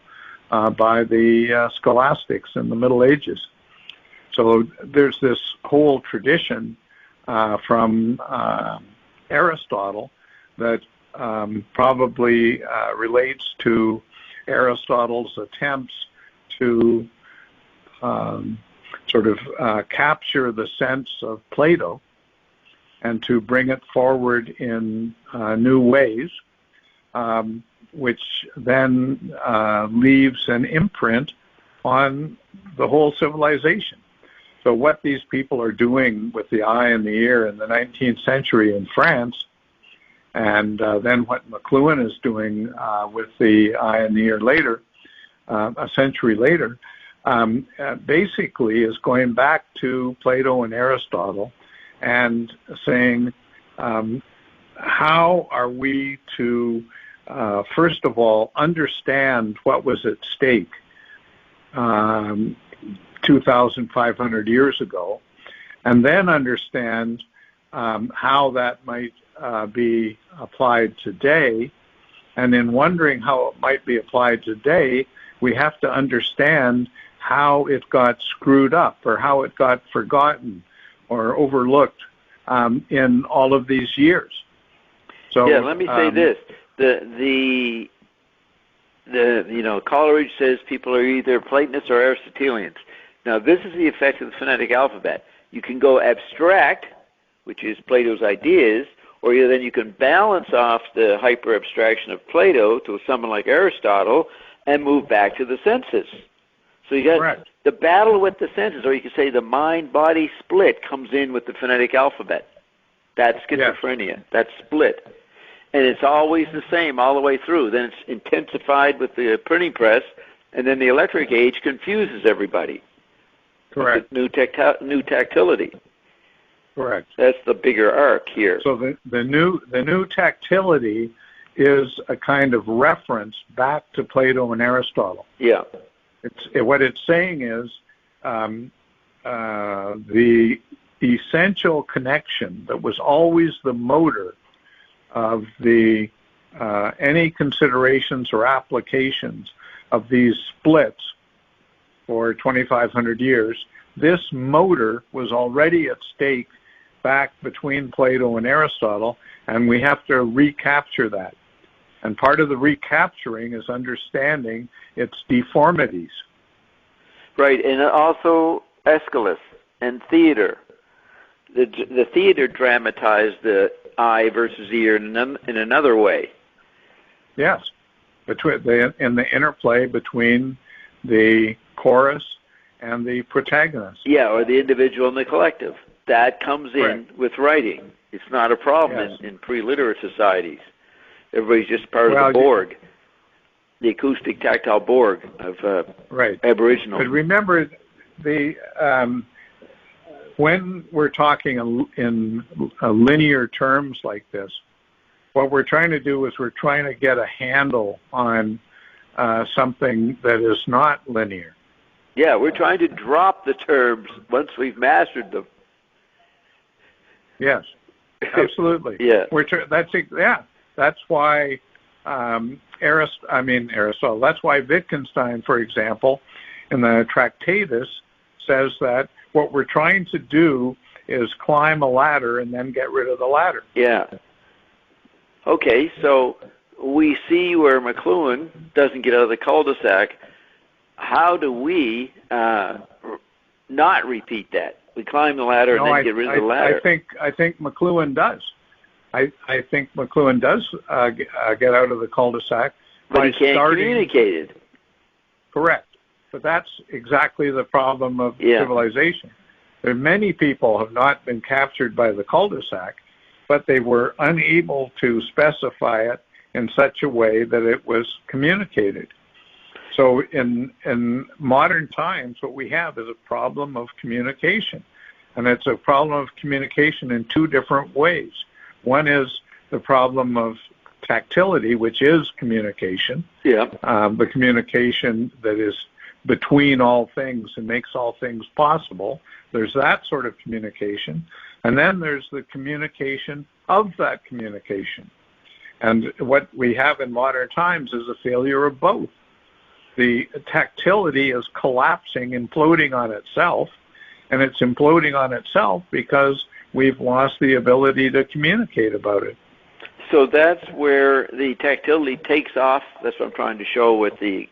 by the scholastics in the Middle Ages. So there's this whole tradition from Aristotle that probably relates to Aristotle's attempts to sort of capture the sense of Plato and to bring it forward in new ways, which then leaves an imprint on the whole civilization. So what these people are doing with the eye and the ear in the 19th century in France, and then what McLuhan is doing with the eye and the ear later, a century later, basically is going back to Plato and Aristotle and saying, how are we to, first of all, understand what was at stake 2,500 years ago, and then understand how that might be applied today. And in wondering how it might be applied today, we have to understand how it got screwed up or how it got forgotten or overlooked in all of these years. So yeah, let me say this: the Coleridge says people are either Platonists or Aristotelians. Now, this is the effect of the phonetic alphabet. You can go abstract, which is Plato's ideas, or then you can balance off the hyper-abstraction of Plato to someone like Aristotle and move back to the senses. So you got Correct. The battle with the senses, or you could say the mind-body split comes in with the phonetic alphabet. That's schizophrenia. Yes. That's split. And it's always the same all the way through. Then it's intensified with the printing press, and then the electric age confuses everybody. Correct. New tactility. Correct. That's the bigger arc here. So the new tactility is a kind of reference back to Plato and Aristotle. Yeah. What it's saying is the essential connection that was always the motor of the any considerations or applications of these splits for 2,500 years. This motor was already at stake back between Plato and Aristotle, and we have to recapture that. And part of the recapturing is understanding its deformities. Right, and also Aeschylus and theater. The theater dramatized the eye versus ear in another way. Yes, in the interplay between the chorus and the protagonist. Yeah, or the individual and the collective. That comes in with writing. It's not a problem in pre-literate societies. Everybody's just part of the Borg, the acoustic tactile Borg of Aboriginal. But remember, when we're talking in linear terms like this, what we're trying to do is we're trying to get a handle on something that is not linear. Yeah, we're trying to drop the terms once we've mastered them. Yes, absolutely. Yeah, that's why Aristotle. That's why Wittgenstein, for example, in the Tractatus, says that what we're trying to do is climb a ladder and then get rid of the ladder. Yeah. Okay, so we see where McLuhan doesn't get out of the cul-de-sac. How do we not repeat that? We climb the ladder and then get rid of the ladder. I think McLuhan does. I think McLuhan does get out of the cul-de-sac. But he can't communicate it. Correct. But that's exactly the problem of civilization. There are many people have not been captured by the cul-de-sac, but they were unable to specify it in such a way that it was communicated. So in modern times, what we have is a problem of communication. And it's a problem of communication in two different ways. One is the problem of tactility, which is communication. Yeah. The communication that is between all things and makes all things possible. There's that sort of communication. And then there's the communication of that communication. And what we have in modern times is a failure of both. The tactility is collapsing, imploding on itself, and it's imploding on itself because we've lost the ability to communicate about it. So that's where the tactility takes off. That's what I'm trying to show with the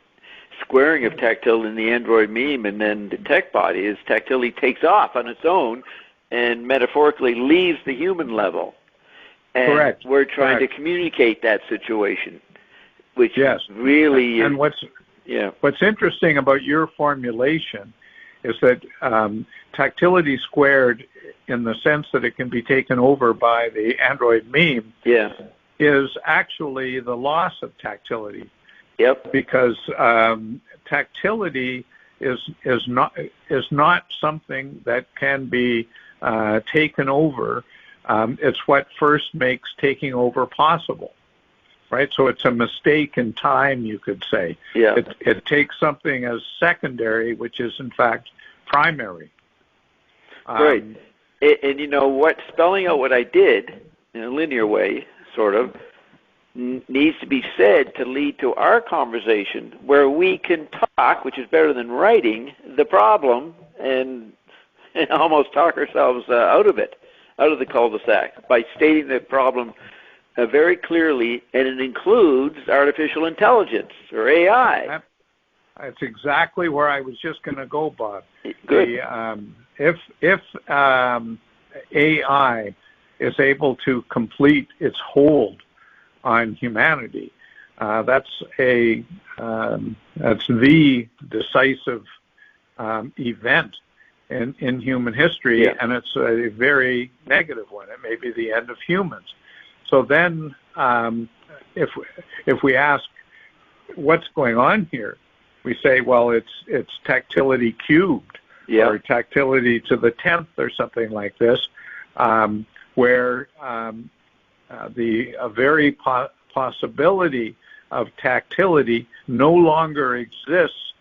squaring of tactility in the android meme, and then the tech body is tactility takes off on its own and metaphorically leaves the human level. And correct. We're trying correct. to communicate that situation, which yes. really is... And what's interesting about your formulation is that tactility squared, in the sense that it can be taken over by the android meme, is actually the loss of tactility. Yep. Because tactility is not something that can be taken over. It's what first makes taking over possible, right? So it's a mistake in time, you could say. Yeah. It takes something as secondary, which is in fact primary. Right. And you know what? Spelling out what I did in a linear way, sort of, needs to be said to lead to our conversation where we can talk, which is better than writing, the problem and almost talk ourselves out of it, out of the cul-de-sac, by stating the problem very clearly, and it includes artificial intelligence, or AI. That's exactly where I was just going to go, Bob. Good. If AI is able to complete its hold on humanity, that's the decisive event in human history, and it's a very negative one. It may be the end of humans. So then, if we ask what's going on here, we say, well, it's tactility cubed, or tactility to the 10th, or something like this, where the very possibility of tactility no longer exists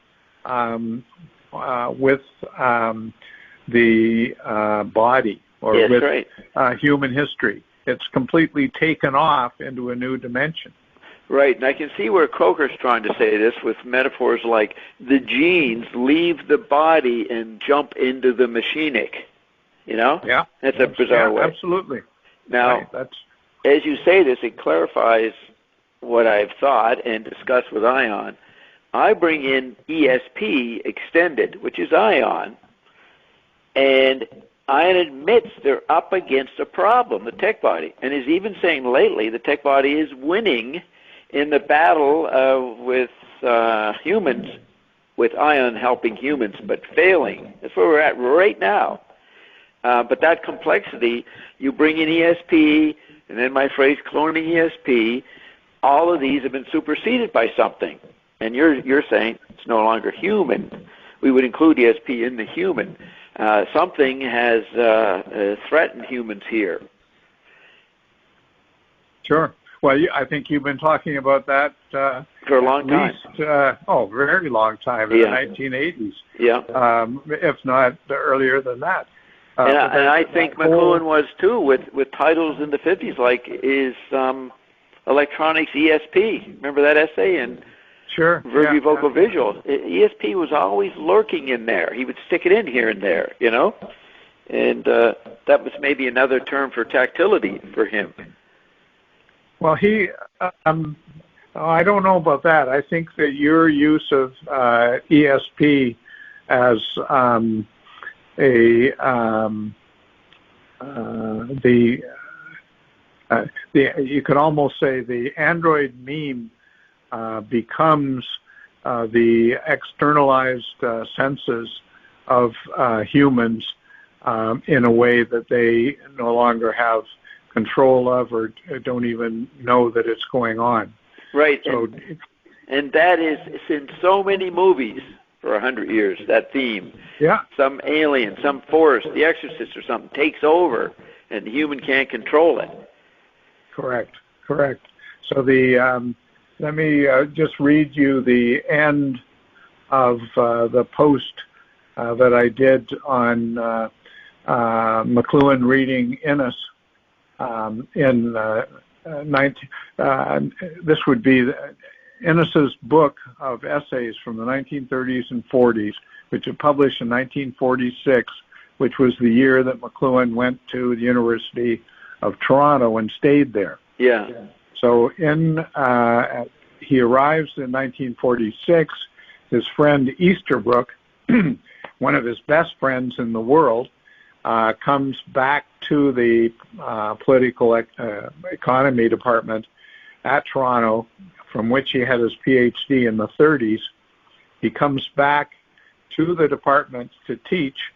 with the body, or with human history. It's completely taken off into a new dimension. Right, and I can see where Croker's trying to say this with metaphors like the genes leave the body and jump into the machinic. You know? Yeah. That's a bizarre way. Absolutely. Now, as you say this, it clarifies what I've thought and discussed with Ion. I bring in ESP extended, which is Ion, and Ion admits they're up against a problem, the tech body, and is even saying lately the tech body is winning in the battle with humans, with Ion helping humans, but failing. That's where we're at right now. But that complexity, you bring in ESP, and then my phrase cloning ESP, all of these have been superseded by something. And you're saying it's no longer human. We would include ESP in the human. Something has threatened humans here. Sure. Well, I think you've been talking about that for a long time. Very long time, in the 1980s. Yeah. If not earlier than that. And I think McLuhan was too, with titles in the 50s like is Electronics ESP. Remember that essay? And sure. Verbi Vocal Visual. ESP was always lurking in there. He would stick it in here and there, you know? And that was maybe another term for tactility for him. Well, I don't know about that. I think that your use of ESP as you could almost say the android meme becomes the externalized senses of humans in a way that they no longer have control of, or don't even know that it's going on. Right. So, And that is, it's in so many movies for 100 years, that theme. Yeah. Some alien, some force, The Exorcist or something takes over, and the human can't control it. Correct. So let me just read you the end of the post that I did on McLuhan reading Innes in this would be Innes's book of essays from the 1930s and 40s, which was published in 1946, which was the year that McLuhan went to the University of Toronto and stayed there. Yeah. So he arrives in 1946. His friend Easterbrook, one of his best friends in the world, comes back to the political economy department at Toronto, from which he had his PhD in the 30s. He comes back to the department to teach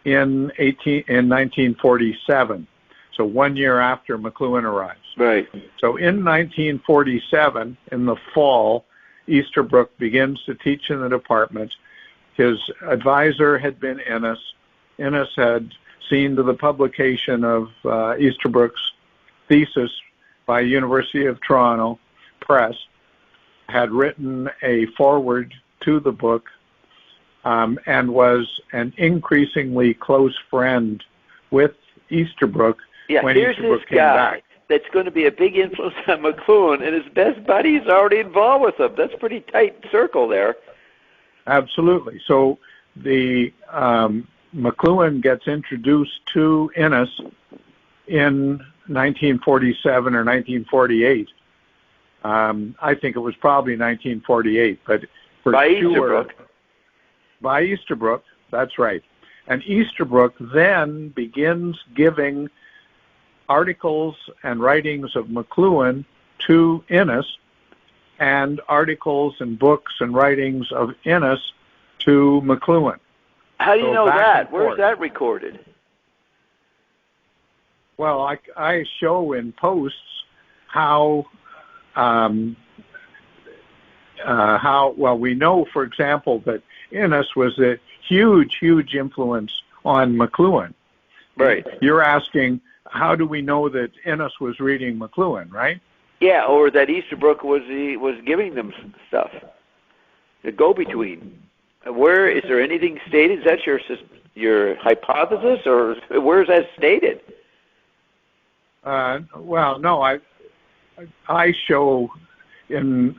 in 1947, so 1 year after McLuhan arrives. Right. So in 1947, in the fall, Easterbrook begins to teach in the department. His advisor had been Innes. Innes had seen to the publication of Easterbrook's thesis by University of Toronto Press, had written a foreword to the book, and was an increasingly close friend with Easterbrook when Easterbrook came back. That's going to be a big influence on McLuhan, and his best buddy is already involved with him. That's a pretty tight circle there. Absolutely. So the McLuhan gets introduced to Innes in 1947 or 1948. I think it was probably 1948, but for by sure, Easterbrook. By Easterbrook, that's right. And Easterbrook then begins giving articles and writings of McLuhan to Innes, and articles and books and writings of Innes to McLuhan. How do you know that? Where's that recorded? Well, I show in posts how we know, for example, that Innes was a huge influence on McLuhan. Right. You're asking, how do we know that Innes was reading McLuhan, right? Yeah, or that Easterbrook was giving them stuff. The go-between. Where is there anything stated? Is that your hypothesis, or where is that stated? Well, no, I show in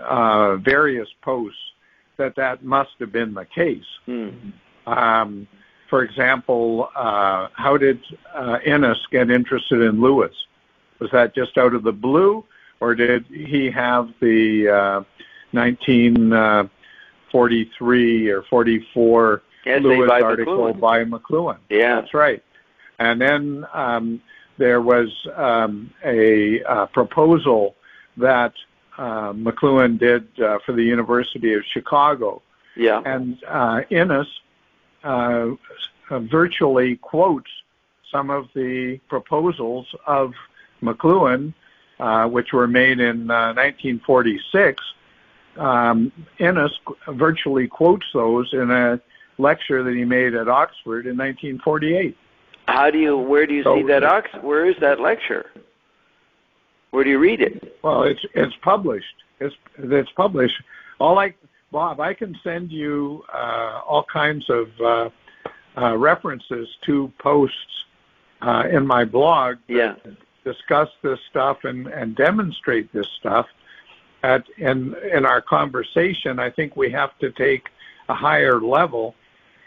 various posts that must have been the case. For example, how did Innes get interested in Lewis? Was that just out of the blue, or did he have the 1943 or 44 Lewis article by McLuhan? Yeah, that's right. And then there was a proposal that McLuhan did for the University of Chicago. Yeah. And Innes virtually quotes some of the proposals of McLuhan, which were made in 1946. Innes virtually quotes those in a lecture that he made at Oxford in 1948. Where do you see that where is that lecture? Where do you read it? Well, it's published. It's published. Bob, I can send you all kinds of references to posts in my blog that discuss this stuff and demonstrate this stuff. In our conversation, I think we have to take a higher level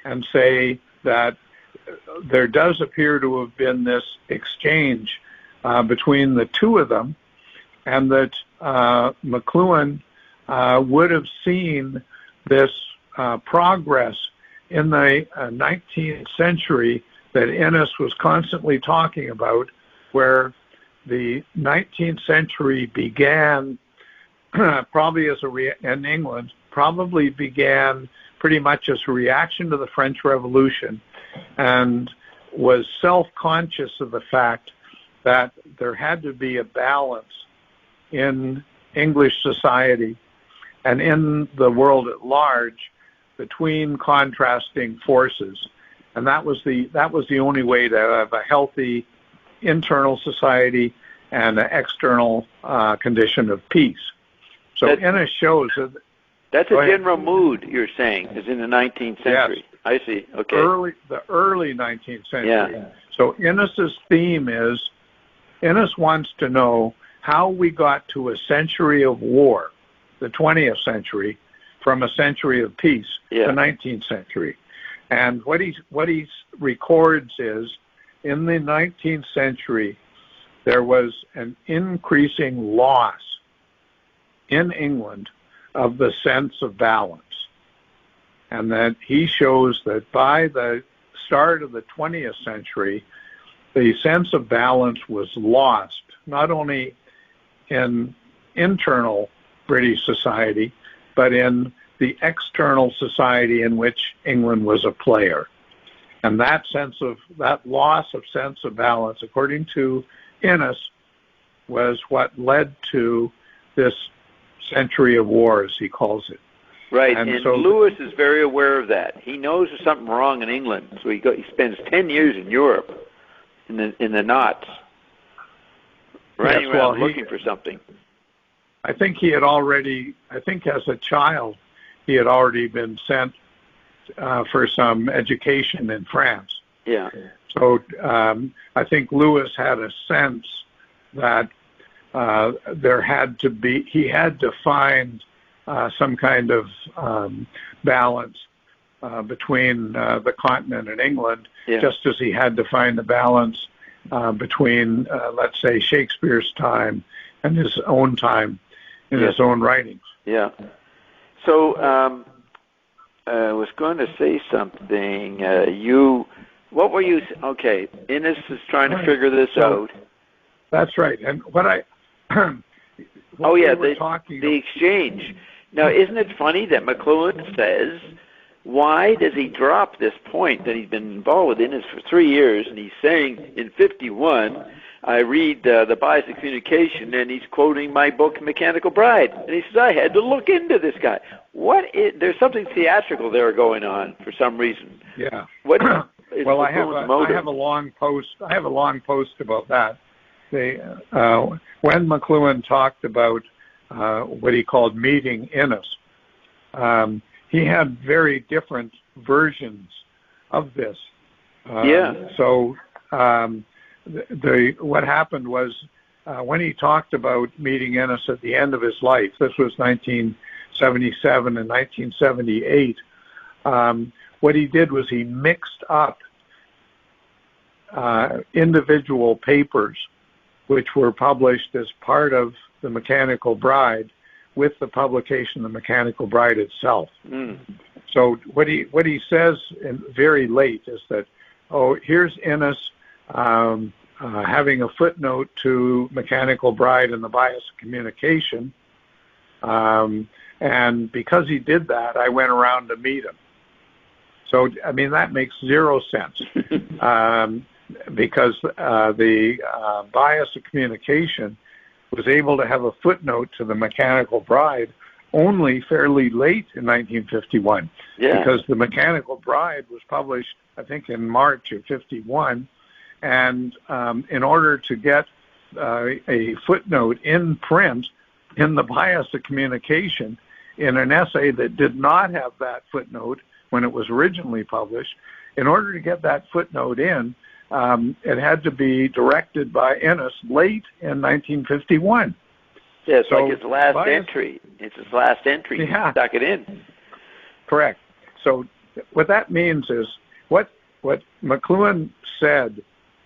and say that there does appear to have been this exchange between the two of them, and that McLuhan would have seen this progress in the 19th century that Innes was constantly talking about, where the 19th century began probably in England, probably began pretty much as a reaction to the French Revolution, and was self-conscious of the fact that there had to be a balance in English society, and in the world at large between contrasting forces. And that was the only way to have a healthy internal society and an external condition of peace. So Innes shows that... That's a general mood, you're saying, is in the 19th century. Yes. I see. Okay. The early 19th century. Yeah. So Innes's theme is, Innes wants to know how we got to a century of war, the 20th century, from a century of peace, the 19th century. And what he records is, in the 19th century, there was an increasing loss in England of the sense of balance. And that he shows that by the start of the 20th century, the sense of balance was lost, not only in internal British society, but in the external society in which England was a player. And that loss of sense of balance, according to Innes, was what led to this century of war, as he calls it. Right, and so Lewis is very aware of that. He knows there's something wrong in England, so he spends 10 years in Europe, in the knots, running around looking for something. I think as a child, he had already been sent for some education in France. Yeah. So I think Lewis had a sense that he had to find some kind of balance between the continent and England, just as he had to find the balance between, let's say, Shakespeare's time and his own time in his own writings. Yeah. So I was going to say something. What were you? Okay, Innes is trying to figure this out. That's right. And the exchange. Now, isn't it funny that McLuhan says, why does he drop this point that he's been involved with Innes for 3 years, and he's saying in 51, I read the Bias of Communication, and he's quoting my book, Mechanical Bride. And he says, I had to look into this guy. There's something theatrical there going on for some reason. Yeah. What well, I have a long post about that. When McLuhan talked about what he called meeting Innes, he had very different versions of this. So what happened was when he talked about meeting Innes at the end of his life, this was 1977 and 1978, what he did was he mixed up individual papers which were published as part of The Mechanical Bride with the publication of The Mechanical Bride itself. Mm. So what he says very late is that, here's Innes having a footnote to Mechanical Bride and the Bias of Communication, and because he did that, I went around to meet him. So, I mean, that makes zero sense. Because the Bias of Communication was able to have a footnote to the Mechanical Bride only fairly late in 1951, because the Mechanical Bride was published, I think, in March of 51, and in order to get a footnote in print in the Bias of Communication in an essay that did not have that footnote when it was originally published, in order to get that footnote in, it had to be directed by Innes late in 1951. Yeah, it's like his last entry. It's his last entry. Yeah. He stuck it in. Correct. So what that means is what McLuhan said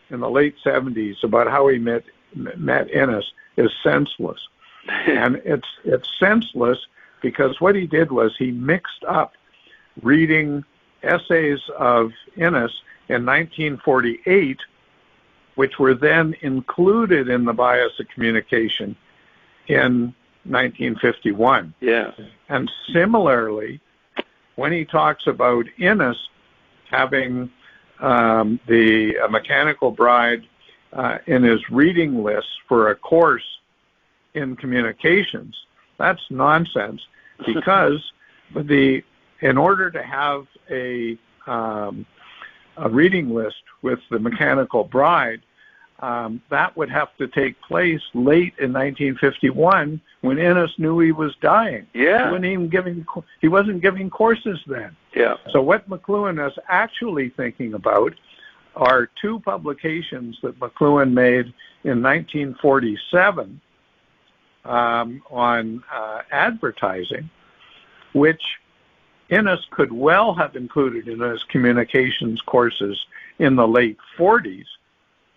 in the late 70s about how he met Innes is senseless. And it's senseless because what he did was he mixed up reading essays of Innes in 1948, which were then included in the Bias of Communication in 1951. Yeah. And similarly, when he talks about Innes having the Mechanical Bride in his reading list for a course in communications, that's nonsense, because in order to have a reading list with the Mechanical Bride, that would have to take place late in 1951 when Innes knew he was dying. Yeah. He wasn't giving courses then. Yeah. So what McLuhan is actually thinking about are two publications that McLuhan made in 1947 on advertising, which Innes could well have included in his communications courses in the late 40s,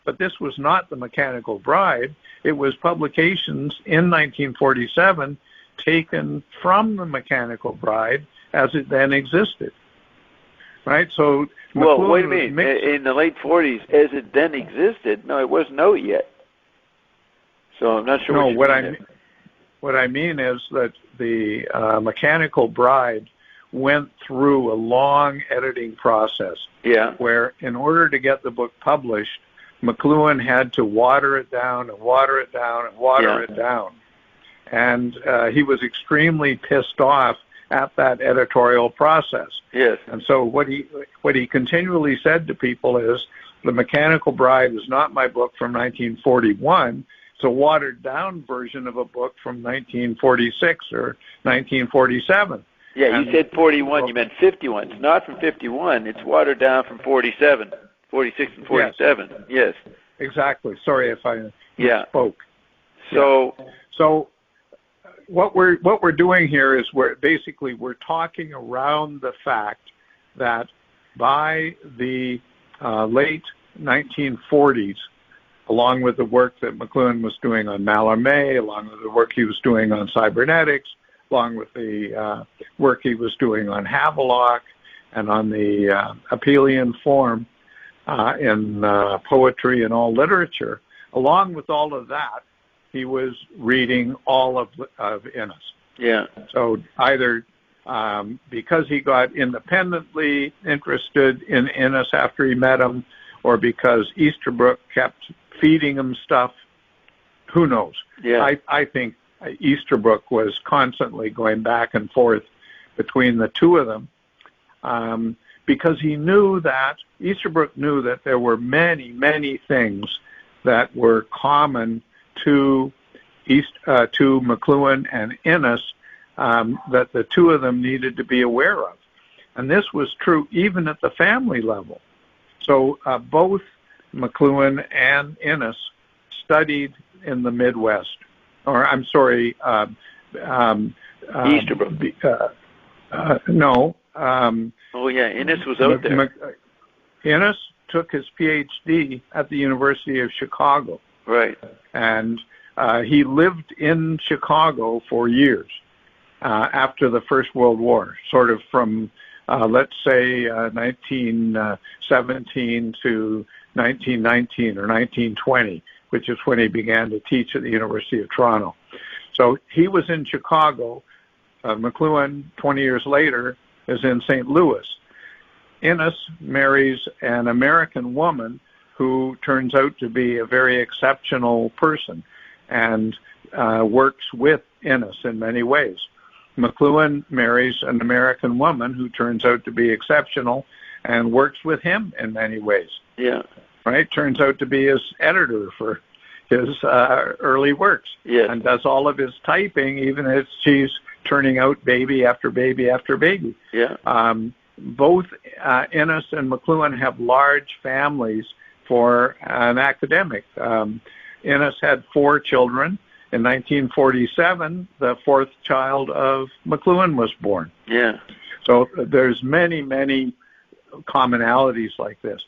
but this was not the Mechanical Bride. It was publications in 1947 taken from the Mechanical Bride as it then existed. Right? So, well, wait a minute. In the late 40s, as it then existed, no, it wasn't out yet. So I'm not sure what you mean. What I mean is that the Mechanical Bride went through a long editing process. Yeah. Where, in order to get the book published, McLuhan had to water it down and water it down and water it down. And he was extremely pissed off at that editorial process. Yes. And so what he continually said to people is, The Mechanical Bride is not my book from 1941. It's a watered down version of a book from 1946 or 1947. Yeah, you said 41, you meant 51. It's not from 51, it's watered down from 47, 46 and 47. Yes. Exactly. Sorry if I spoke. So what we're doing here is we're talking around the fact that by the late 1940s, along with the work that McLuhan was doing on Mallarmé, along with the work he was doing on cybernetics, along with the work he was doing on Havelock and on the Apelian form in poetry and all literature, along with all of that, he was reading all of Innes. Yeah. So either because he got independently interested in Innes after he met him, or because Easterbrook kept feeding him stuff, who knows? Yeah. I think Easterbrook was constantly going back and forth between the two of them because Easterbrook knew that there were many, many things that were common to McLuhan and Innes that the two of them needed to be aware of. And this was true even at the family level. So both McLuhan and Innes studied in the Midwest. Or I'm sorry, Easterbrook. No. Innes was out there. Innes took his PhD at the University of Chicago. Right. And he lived in Chicago for years after the First World War, sort of from, let's say, 1917 to 1919 or 1920, which is when he began to teach at the University of Toronto. So he was in Chicago. McLuhan, 20 years later, is in St. Louis. Innes marries an American woman who turns out to be a very exceptional person and works with Innes in many ways. McLuhan marries an American woman who turns out to be exceptional and works with him in many ways. Yeah. Right? Turns out to be his editor for his early works. Yes. And does all of his typing, even as she's turning out baby after baby after baby. Yeah. Both Innes and McLuhan have large families for an academic. Innes had 4 children. In 1947, the 4th child of McLuhan was born. Yeah. So there's many, many commonalities like this.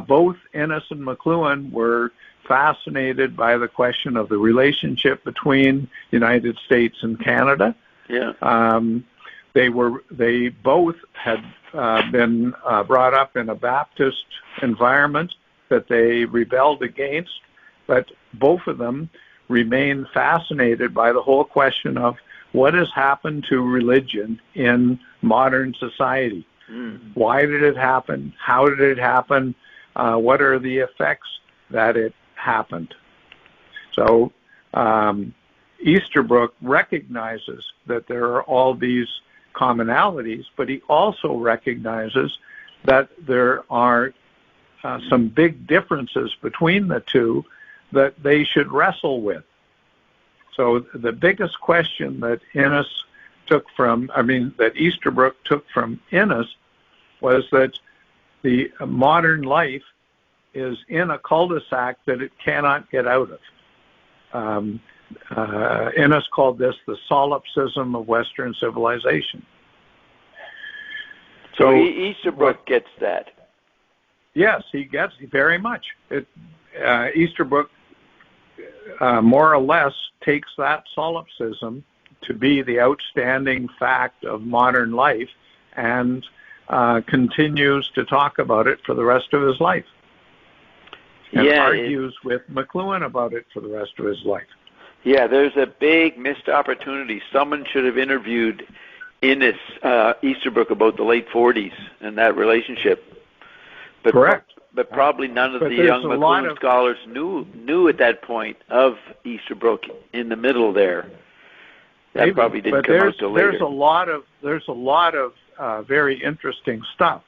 Both Innes and McLuhan were fascinated by the question of the relationship between the United States and Canada. Yeah. They both had been brought up in a Baptist environment that they rebelled against, but both of them remain fascinated by the whole question of what has happened to religion in modern society. Why did it happen? How did it happen? What are the effects that it happened? So Easterbrook recognizes that there are all these commonalities, but he also recognizes that there are some big differences between the two that they should wrestle with. So the biggest question that that Easterbrook took from Innes was that the modern life is in a cul-de-sac that it cannot get out of. Innes called this the solipsism of Western civilization. So Easterbrook gets that. Yes, he gets very much. Easterbrook more or less takes that solipsism to be the outstanding fact of modern life and continues to talk about it for the rest of his life. And argues with McLuhan about it for the rest of his life. Yeah, there's a big missed opportunity. Someone should have interviewed Innes Easterbrook about the late 40s and that relationship. But correct. But probably none of the young McLuhan scholars knew at that point of Easterbrook in the middle there. That maybe, probably didn't come out till later. There's a lot of very interesting stuff.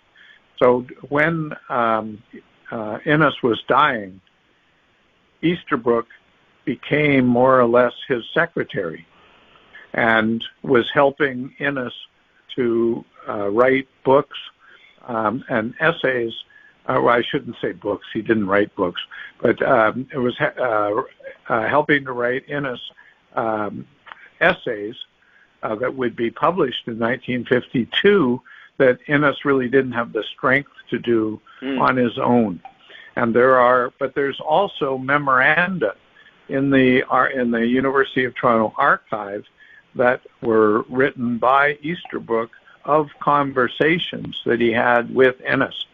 So when Innes was dying, Easterbrook became more or less his secretary and was helping Innes to write books and essays. Well, I shouldn't say books. He didn't write books, but it was helping to write Innes essays that would be published in 1952 that Innes really didn't have the strength to do on his own. And there's also memoranda in the University of Toronto archive that were written by Easterbrook of conversations that he had with Innes.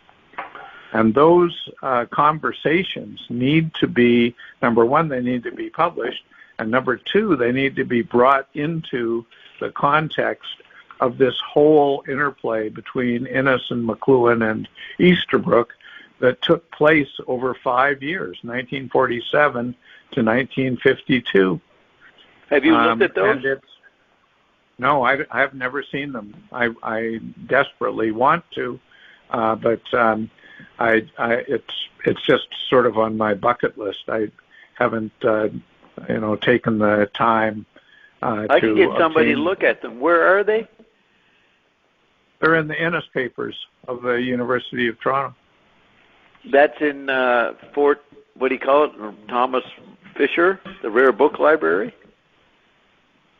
And those conversations need to be, number one, they need to be published, and number two, they need to be brought into the context of this whole interplay between Innes and McLuhan and Easterbrook that took place over 5 years, 1947 to 1952. Have you looked at those? No, I've never seen them. I desperately want to, but it's just sort of on my bucket list. I haven't taken the time. I can get somebody to look at them. Where are they? They're in the Innes papers of the University of Toronto. That's in Fort, what do you call it, Thomas Fisher, the Rare Book Library?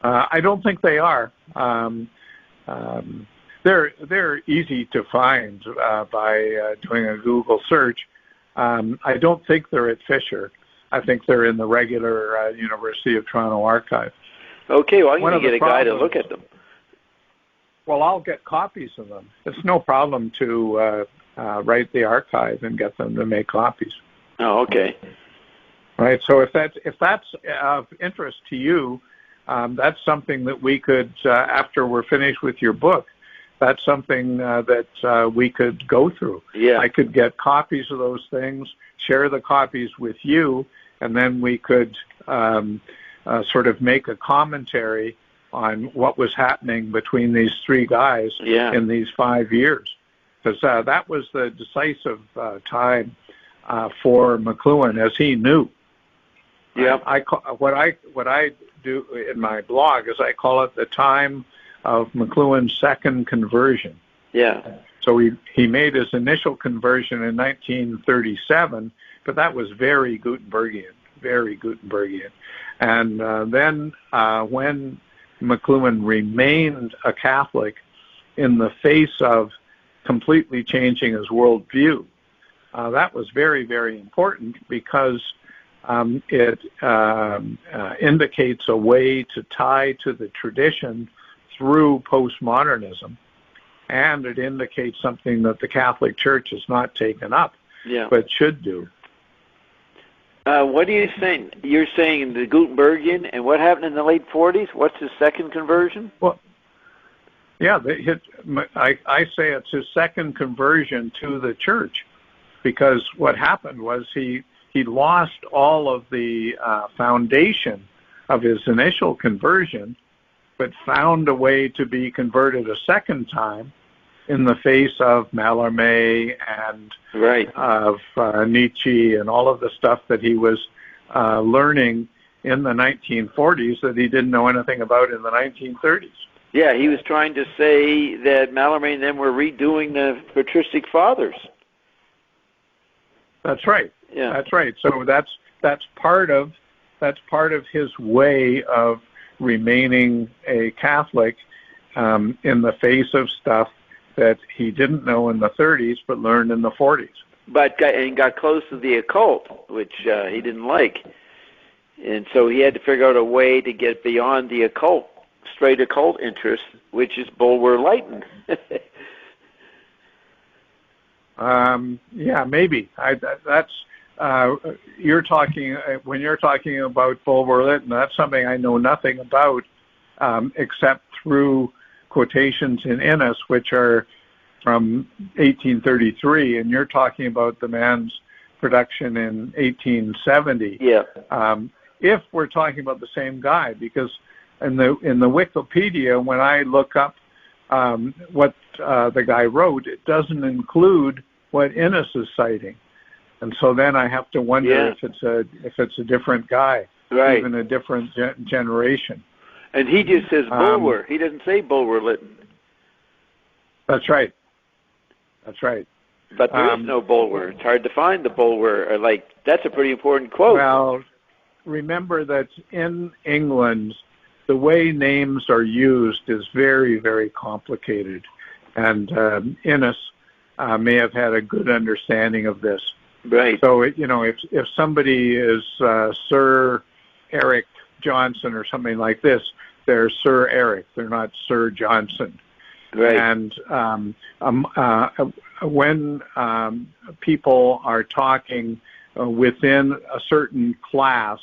I don't think they are. They're easy to find by doing a Google search. I don't think they're at Fisher. I think they're in the regular University of Toronto archive. Okay, well, I'm going to get a guy to look at them. Well, I'll get copies of them. It's no problem to write the archive and get them to make copies. Oh, okay. Right. So if that's of interest to you, that's something that we could, after we're finished with your book, that's something that we could go through. Yeah. I could get copies of those things, share the copies with you, and then we could sort of make a commentary on what was happening between these three guys in these 5 years. Because that was the decisive time for McLuhan, as he knew. Yeah. What I do in my blog is I call it the time of McLuhan's second conversion. Yeah. So he made his initial conversion in 1937, but that was very Gutenbergian. And then when McLuhan remained a Catholic in the face of completely changing his worldview, that was very, very important because it indicates a way to tie to the tradition through postmodernism, and it indicates something that the Catholic Church has not taken up, but should do. What are you saying? You're saying the Gutenbergian, and what happened in the late 40s? What's his second conversion? Well, yeah, I say it's his second conversion to the Church, because what happened was he lost all of the foundation of his initial conversion, but found a way to be converted a second time in the face of Mallarmé and of Nietzsche and all of the stuff that he was learning in the 1940s that he didn't know anything about in the 1930s. Yeah, he was trying to say that Mallarmé and them were redoing the patristic fathers. That's right. Yeah, that's right. So that's part of his way of remaining a Catholic in the face of stuff that he didn't know in the 30s but learned in the 40s. But got close to the occult, which he didn't like. And so he had to figure out a way to get beyond the occult, straight occult interest, which is Bulwer-Lytton. Yeah, maybe. That's you're talking when you're talking about Bulwer-Lytton. That's something I know nothing about, except through quotations in Innes, which are from 1833, and you're talking about the man's production in 1870. Yeah. If we're talking about the same guy, because in the Wikipedia, when I look up what the guy wrote, it doesn't include what Innes is citing, and so then I have to wonder if it's a different guy, even a different generation. And he just says Bulwer. He doesn't say Bulwer-Lytton. That's right. That's right. But there is no Bulwer. It's hard to find the Bulwer. That's a pretty important quote. Well, remember that in England, the way names are used is very, very complicated. And Innes may have had a good understanding of this. Right. So, if somebody is Sir Eric Johnson or something like this, they're Sir Eric. They're not Sir Johnson. Right. And when people are talking within a certain class,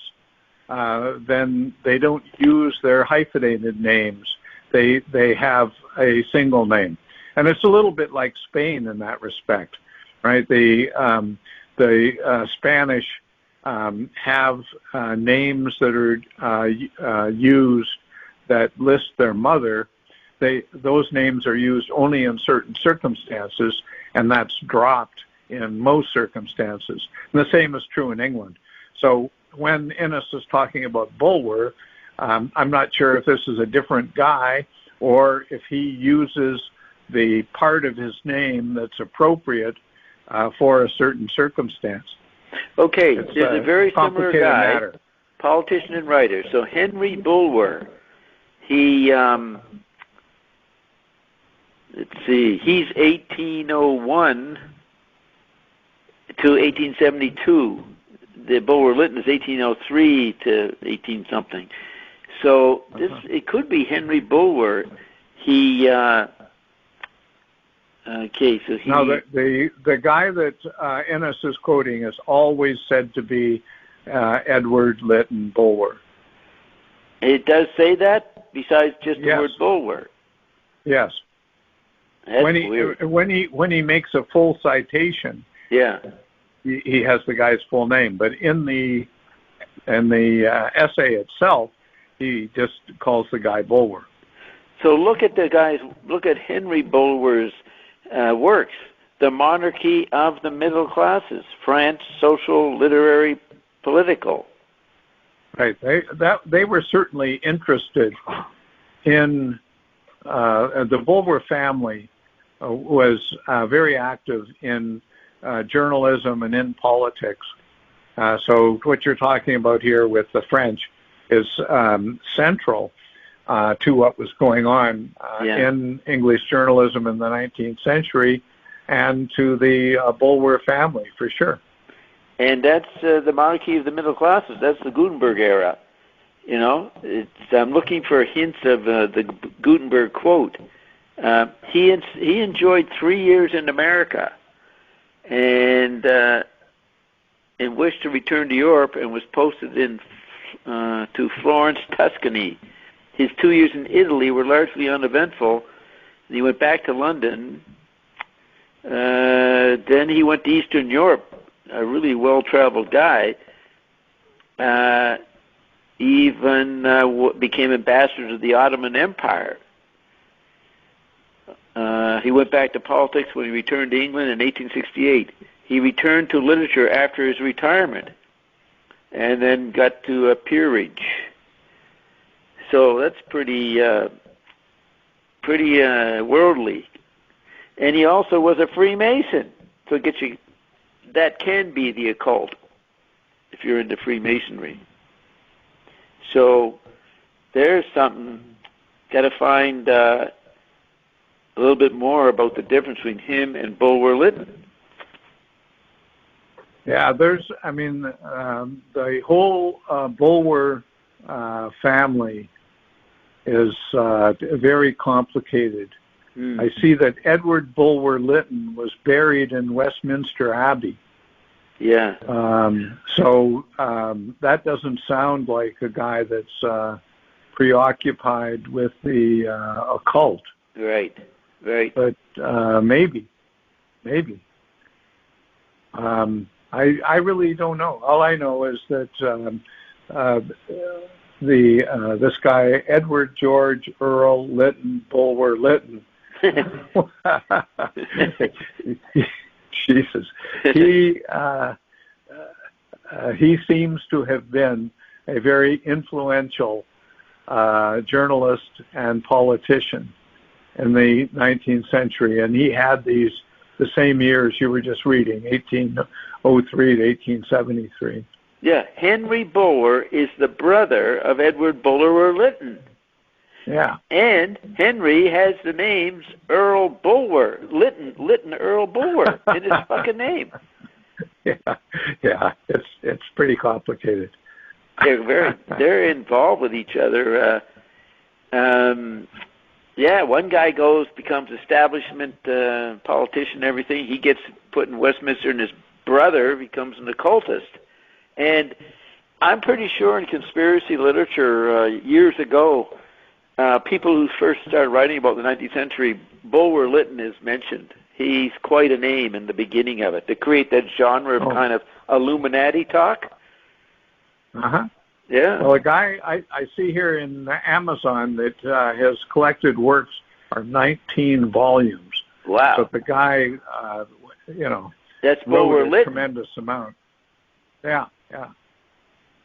then they don't use their hyphenated names. They have a single name, and it's a little bit like Spain in that respect, right? The Spanish have names that are used that list their mother. Those names are used only in certain circumstances, and that's dropped in most circumstances. And the same is true in England. So when Innes is talking about Bulwer, I'm not sure if this is a different guy or if he uses the part of his name that's appropriate for a certain circumstance. Okay, there's a very similar guy, matter. Politician and writer. So Henry Bulwer, he, let's see, he's 1801 to 1872. The Bulwer-Lytton is 1803 to 18-something. So it could be Henry Bulwer. He okay. So he. Now the guy that Innes is quoting is always said to be Edward Lytton Bulwer. It does say that, besides just the word Bulwer. Yes. That's weird. When he makes a full citation. Yeah. He has the guy's full name, but in the essay itself, he just calls the guy Bulwer. So look at Henry Bulwer's works: The Monarchy of the Middle Classes, France, Social, Literary, Political. Right. They were certainly interested in the Bulwer family was very active in journalism and in politics. So what you're talking about here with the French is central to what was going on in English journalism in the 19th century and to the Bulwer family, for sure. And that's the monarchy of the middle classes. That's the Gutenberg era. I'm looking for hints of the Gutenberg quote. He enjoyed 3 years in America and wished to return to Europe and was posted to Florence, Tuscany. His 2 years in Italy were largely uneventful. He went back to London. Then he went to Eastern Europe, a really well-traveled guy. even became ambassador to the Ottoman Empire. He went back to politics when he returned to England in 1868. He returned to literature after his retirement, and then got to a peerage. So that's pretty worldly. And he also was a Freemason. So it gets you, that can be the occult if you're into Freemasonry. So there's something. Got to find a little bit more about the difference between him and Bulwer-Lytton. Yeah, the whole Bulwer family is very complicated. I see that Edward Bulwer-Lytton was buried in Westminster Abbey. Yeah. So that doesn't sound like a guy that's preoccupied with the occult. Right. But maybe. I really don't know. All I know is that this guy Edward George Earl Lytton Bulwer-Lytton. Jesus, he seems to have been a very influential journalist and politician in the 19th century, and he had the same years you were just reading, 1803 to 1873. Yeah, Henry Bulwer is the brother of Edward Bulwer-Lytton. Yeah. And Henry has the names Earl Bulwer, Lytton Earl Bulwer in his fucking name. Yeah, it's pretty complicated. They're involved with each other. One guy becomes establishment politician, everything. He gets put in Westminster, and his brother becomes an occultist. And I'm pretty sure in conspiracy literature years ago, people who first started writing about the 19th century, Bulwer-Lytton is mentioned. He's quite a name in the beginning of it to create that genre of kind of Illuminati talk. Uh-huh. Yeah. Well, a guy I see here in Amazon that his collected works are 19 volumes. Wow. But the guy, that's wrote Bulwer-Lytton. A tremendous amount. Yeah.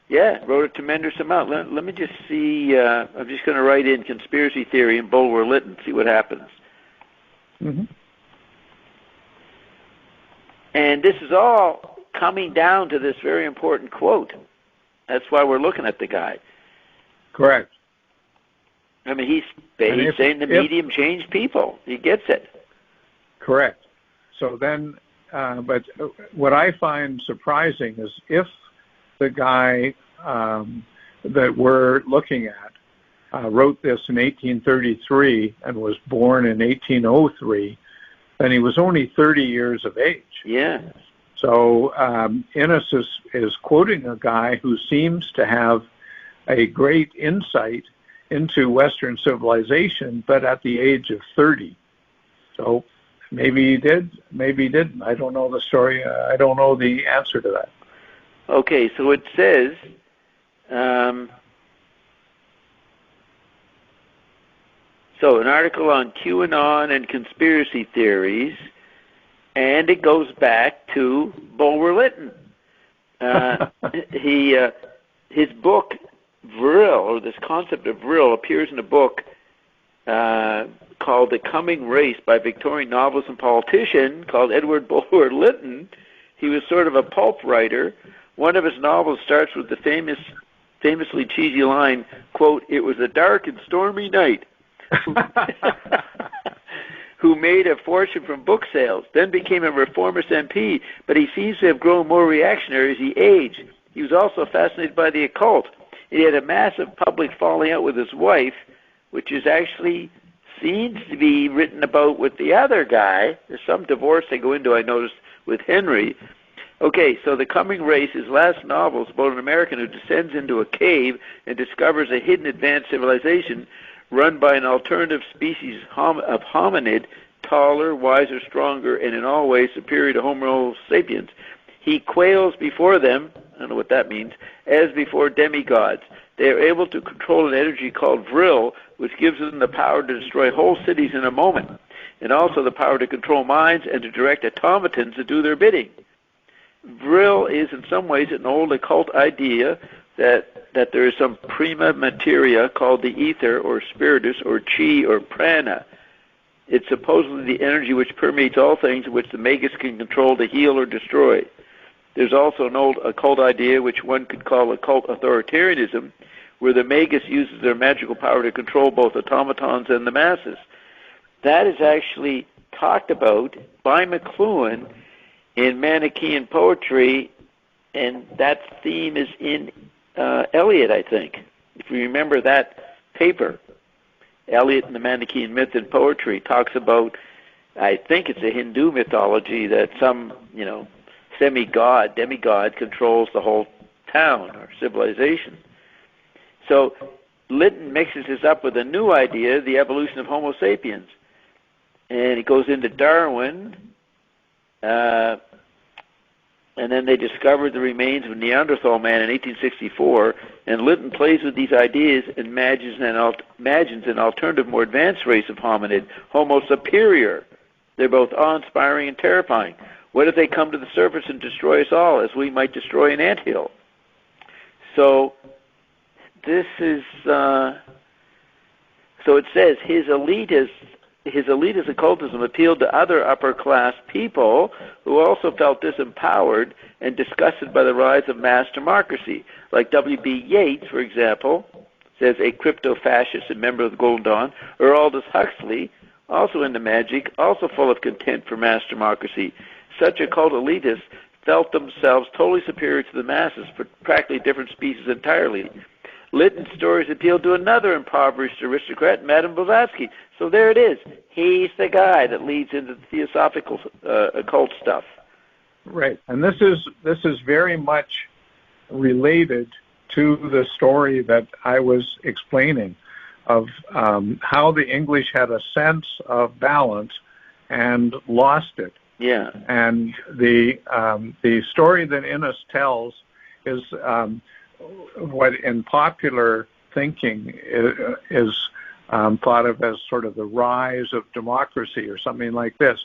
Yeah, wrote a tremendous amount. Let me just see. I'm just going to write in conspiracy theory and Bulwer-Lytton, see what happens. Mm-hmm. And this is all coming down to this very important quote. That's why we're looking at the guy. Correct. I mean, he's saying the medium changed people. He gets it. Correct. So then, but what I find surprising is if the guy that we're looking at wrote this in 1833 and was born in 1803, then he was only 30 years of age. Yeah. So Innes is quoting a guy who seems to have a great insight into Western civilization, but at the age of 30. So maybe he did, maybe he didn't. I don't know the story. I don't know the answer to that. Okay, so it says, so an article on QAnon and conspiracy theories, and it goes back to Bulwer-Lytton. His book, Vril, or this concept of Vril, appears in a book called The Coming Race by Victorian novelist and politician called Edward Bulwer-Lytton. He was sort of a pulp writer. One of his novels starts with the famously cheesy line, quote, "It was a dark and stormy night," who made a fortune from book sales, then became a reformist MP, but he seems to have grown more reactionary as he aged. He was also fascinated by the occult. He had a massive public falling out with his wife, which is actually seems to be written about with the other guy. There's some divorce they go into, I noticed, with Henry. Okay, so The Coming Race, his last novel, is about an American who descends into a cave and discovers a hidden advanced civilization run by an alternative species of hominid, taller, wiser, stronger, and in all ways superior to Homo sapiens. He quails before them, I don't know what that means, as before demigods. they are able to control an energy called vril, which gives them the power to destroy whole cities in a moment, and also the power to control minds and to direct automatons to do their bidding. Vril is in some ways an old occult idea that there is some prima materia called the ether or spiritus or chi or prana. It's supposedly the energy which permeates all things, which the magus can control to heal or destroy. There's also an old occult idea which one could call occult authoritarianism, where the magus uses their magical power to control both automatons and the masses. That is actually talked about by McLuhan in Manichaean poetry, and that theme is in Eliot, I think. If you remember that paper, Eliot and the Manichaean Myth and Poetry talks about, I think it's a Hindu mythology that some, demigod controls the whole town or civilization. So Lytton mixes this up with a new idea, the evolution of Homo sapiens. And it goes into Darwin, and then they discovered the remains of Neanderthal man in 1864, and Lytton plays with these ideas and imagines an alternative, more advanced race of hominid, Homo superior. They're both awe-inspiring and terrifying. What if they come to the surface and destroy us all, as we might destroy an anthill? So this is, so it says, his elitist occultism appealed to other upper-class people who also felt disempowered and disgusted by the rise of mass democracy. Like W.B. Yeats, for example, says a crypto-fascist and member of the Golden Dawn, or Aldous Huxley, also into magic, also full of contempt for mass democracy. Such occult elitists felt themselves totally superior to the masses, practically different species entirely. Lytton's stories appealed to another impoverished aristocrat, Madame Blavatsky. So there it is. He's the guy that leads into the theosophical occult stuff. Right, and this is very much related to the story that I was explaining of how the English had a sense of balance and lost it. Yeah. And the story that Innes tells is what in popular thinking is thought of as sort of the rise of democracy or something like this.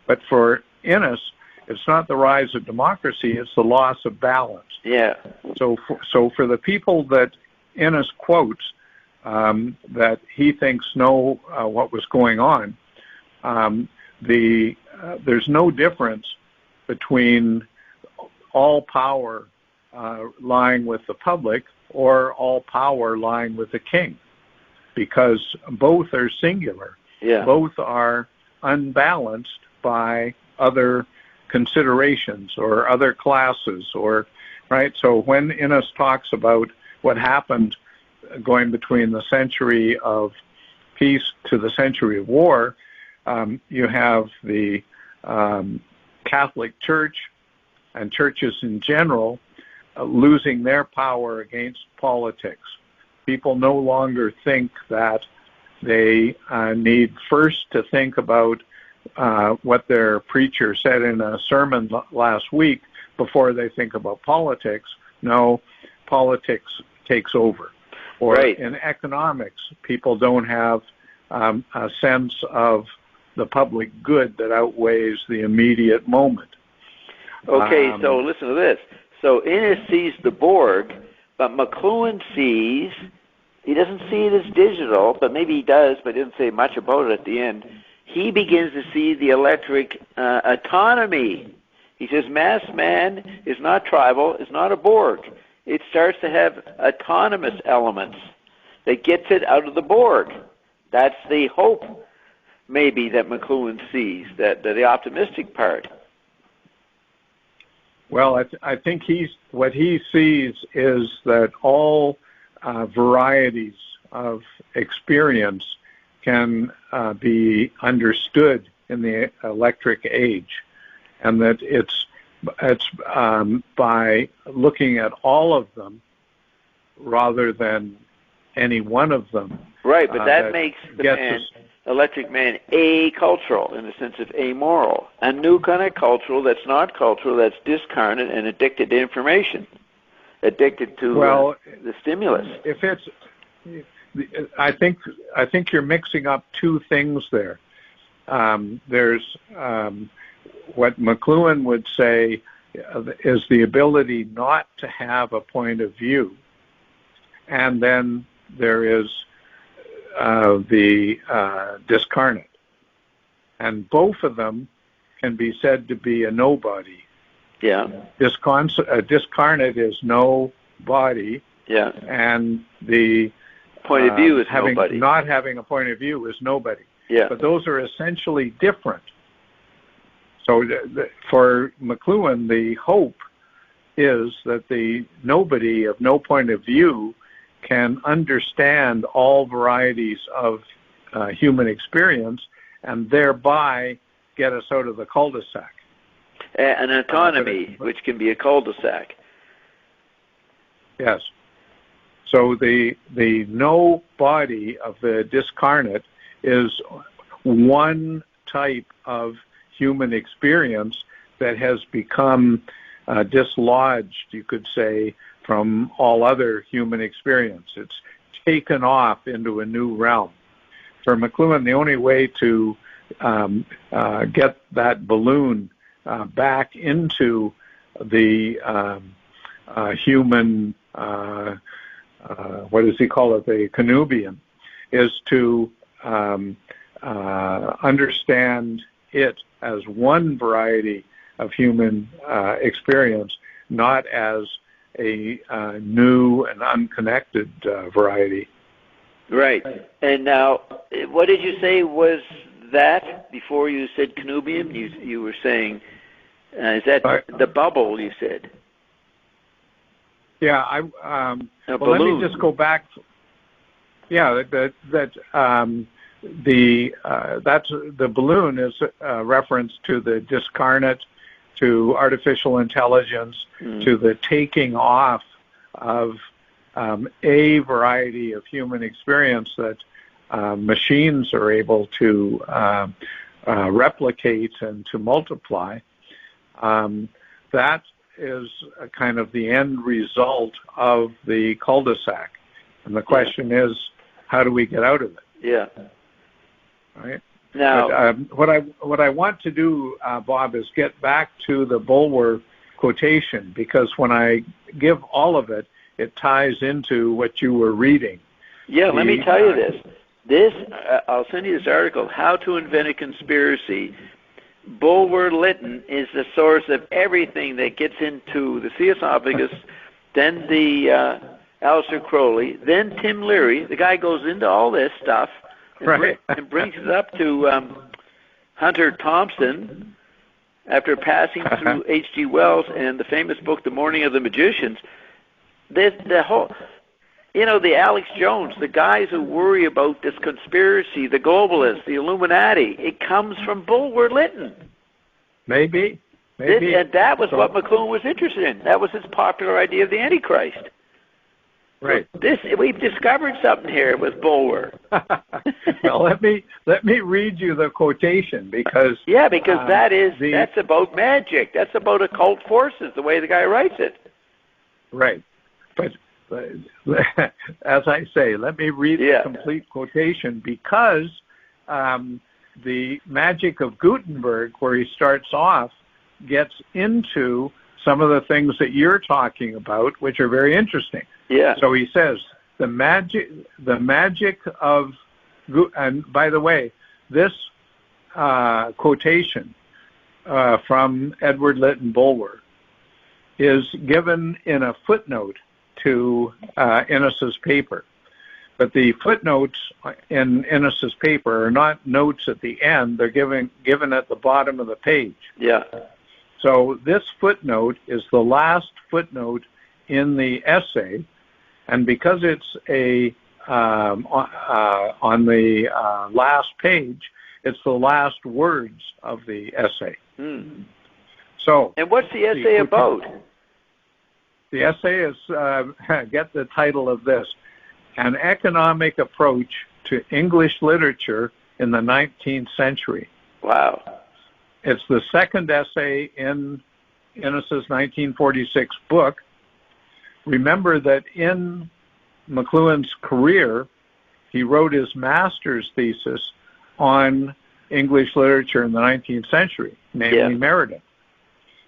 But for Innes, it's not the rise of democracy, it's the loss of balance. Yeah. So for the people that Innes quotes, that he thinks know what was going on, there's no difference between all power lying with the public or all power lying with the king, because both are singular. Yeah. Both are unbalanced by other considerations or other classes, or right. So when Innes talks about what happened going between the century of peace to the century of war, you have the Catholic Church and churches in general losing their power against politics. People no longer think that they need first to think about what their preacher said in a sermon last week before they think about politics. No, politics takes over. Or right. In economics, people don't have a sense of the public good that outweighs the immediate moment. Okay, so listen to this. So Innes sees the Borg, but McLuhan sees, he doesn't see it as digital, but maybe he does, but he didn't say much about it at the end. He begins to see the electric autonomy. He says mass man is not tribal, is not a Borg. It starts to have autonomous elements that gets it out of the Borg. That's the hope, maybe, that McLuhan sees, that the optimistic part. Well, I think what he sees is that all varieties of experience can be understood in the electric age, and that it's by looking at all of them rather than any one of them. Right, but that makes the electric man acultural in the sense of amoral. A new kind of cultural that's not cultural, that's discarnate and addicted to information. addicted to the stimulus. If it's, I think you're mixing up two things there. There's what McLuhan would say is the ability not to have a point of view, and then there is the discarnate, and both of them can be said to be a nobody. Yeah. Discarnate is no body. Yeah. And the point of view is nobody. Not having a point of view is nobody. Yeah. But those are essentially different. So for McLuhan, the hope is that the nobody of no point of view can understand all varieties of human experience and thereby get us out of the cul-de-sac. An autonomy, which can be a cul-de-sac. Yes. So the no body of the discarnate is one type of human experience that has become dislodged, you could say, from all other human experience. It's taken off into a new realm. For McLuhan, the only way to get that balloon back into the human, what does he call it, the connubium, is to understand it as one variety of human experience, not as a new and unconnected variety. Right. And now, what did you say was that before you said connubium? You were saying, is that the bubble you said? Yeah, let me just go back. Yeah, that's the balloon is a reference to the discarnate, to artificial intelligence, to the taking off of a variety of human experience that machines are able to replicate and to multiply. That is a kind of the end result of the cul-de-sac. And the question is, how do we get out of it? Yeah. Right. Now, but, what I want to do, Bob, is get back to the Bulwer quotation, because when I give all of it, it ties into what you were reading. Yeah, let me tell you this. I'll send you this article, How to Invent a Conspiracy. Bulwer-Lytton is the source of everything that gets into the Theosophagus, then the Aleister Crowley, then Tim Leary. The guy goes into all this stuff and brings it up to Hunter Thompson after passing through H.G. Wells and the famous book, The Morning of the Magicians. The whole... You know, the Alex Jones, the guys who worry about this conspiracy, the globalists, the Illuminati, it comes from Bulwer-Lytton. Maybe. And that was what McLuhan was interested in. That was his popular idea of the Antichrist. Right. So we've discovered something here with Bulwer. Well, let me read you the quotation, because that's about magic. That's about occult forces, the way the guy writes it. Right. But as I say, let me read the complete quotation, because the magic of Gutenberg, where he starts off, gets into some of the things that you're talking about, which are very interesting. Yeah. So he says, the magic of, and by the way, this quotation from Edward Lytton Bulwer is given in a footnote to Innes's paper. But the footnotes in Innes's paper are not notes at the end. They're given at the bottom of the page. Yeah. So this footnote is the last footnote in the essay, and because it's on the last page, it's the last words of the essay. So. And what's the essay about? The essay is, get the title of this, An Economic Approach to English Literature in the 19th Century. Wow. It's the second essay in Innes's 1946 book, remember that in McLuhan's career, he wrote his master's thesis on English literature in the 19th century, namely Meredith.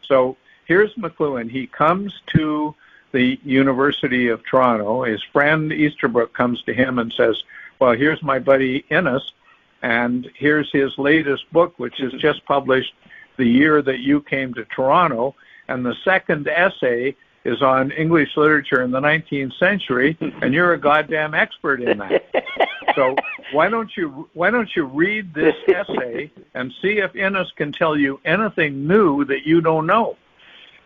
So here's McLuhan. He comes to the University of Toronto. His friend Easterbrook comes to him and says, well, here's my buddy Innes, and here's his latest book, which is just published the year that you came to Toronto, and the second essay is on English literature in the 19th century, and you're a goddamn expert in that. So why don't you read this essay and see if Innes can tell you anything new that you don't know?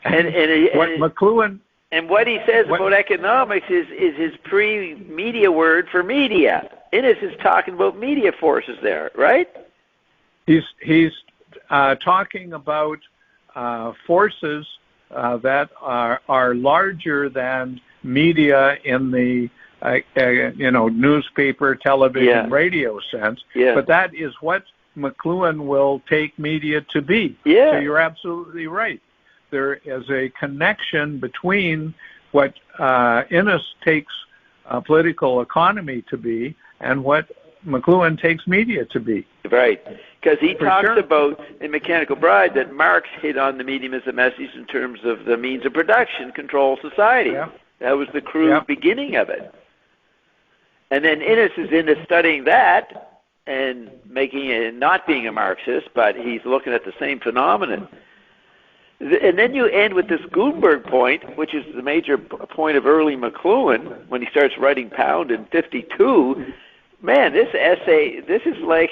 And McLuhan. And what he says about economics is his pre-media word for media. Innes is talking about media forces there, right? He's talking about forces that are larger than media in the newspaper, television, radio sense. Yeah. But that is what McLuhan will take media to be. Yeah. So you're absolutely right. There is a connection between what Innes takes political economy to be and what McLuhan takes media to be. Right, because he talks about in Mechanical Bride that Marx hit on the medium as a message in terms of the means of production control society. Yeah. That was the crude beginning of it. And then Innes is into studying that and making it not being a Marxist, but he's looking at the same phenomenon. And then you end with this Gutenberg point, which is the major point of early McLuhan when he starts writing Pound in 52. Man, this essay, this is like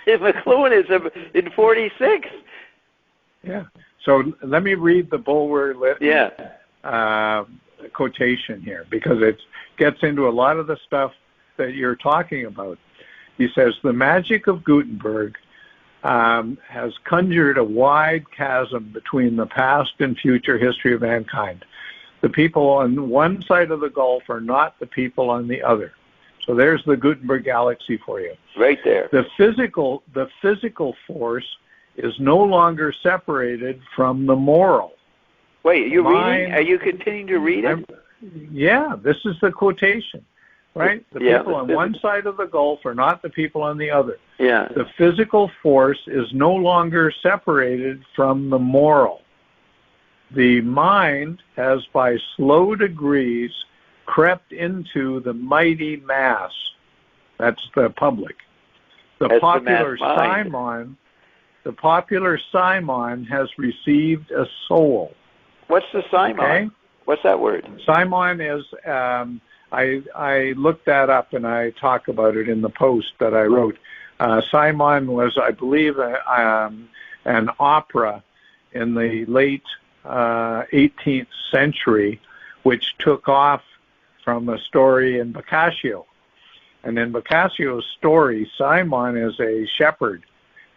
McLuhan is in 46. Yeah. So let me read the Bulwer Lytton quotation here, because it gets into a lot of the stuff that you're talking about. He says, the magic of Gutenberg has conjured a wide chasm between the past and future history of mankind. The people on one side of the gulf are not the people on the other. So there's the Gutenberg galaxy for you. Right there. The physical force is no longer separated from the moral. Wait, are you reading? Are you continuing to read it? Yeah, this is the quotation, right? The people on one side of the gulf are not the people on the other. Yeah. The physical force is no longer separated from the moral. The mind has by slow degrees crept into the mighty mass. That's the public. The popular Simon has received a soul. What's the Simon? Okay? What's that word? Simon is, I looked that up and I talk about it in the post that I wrote. Simon was, I believe, an opera in the late 18th century, which took off from a story in Boccaccio. And in Boccaccio's story, Simon is a shepherd,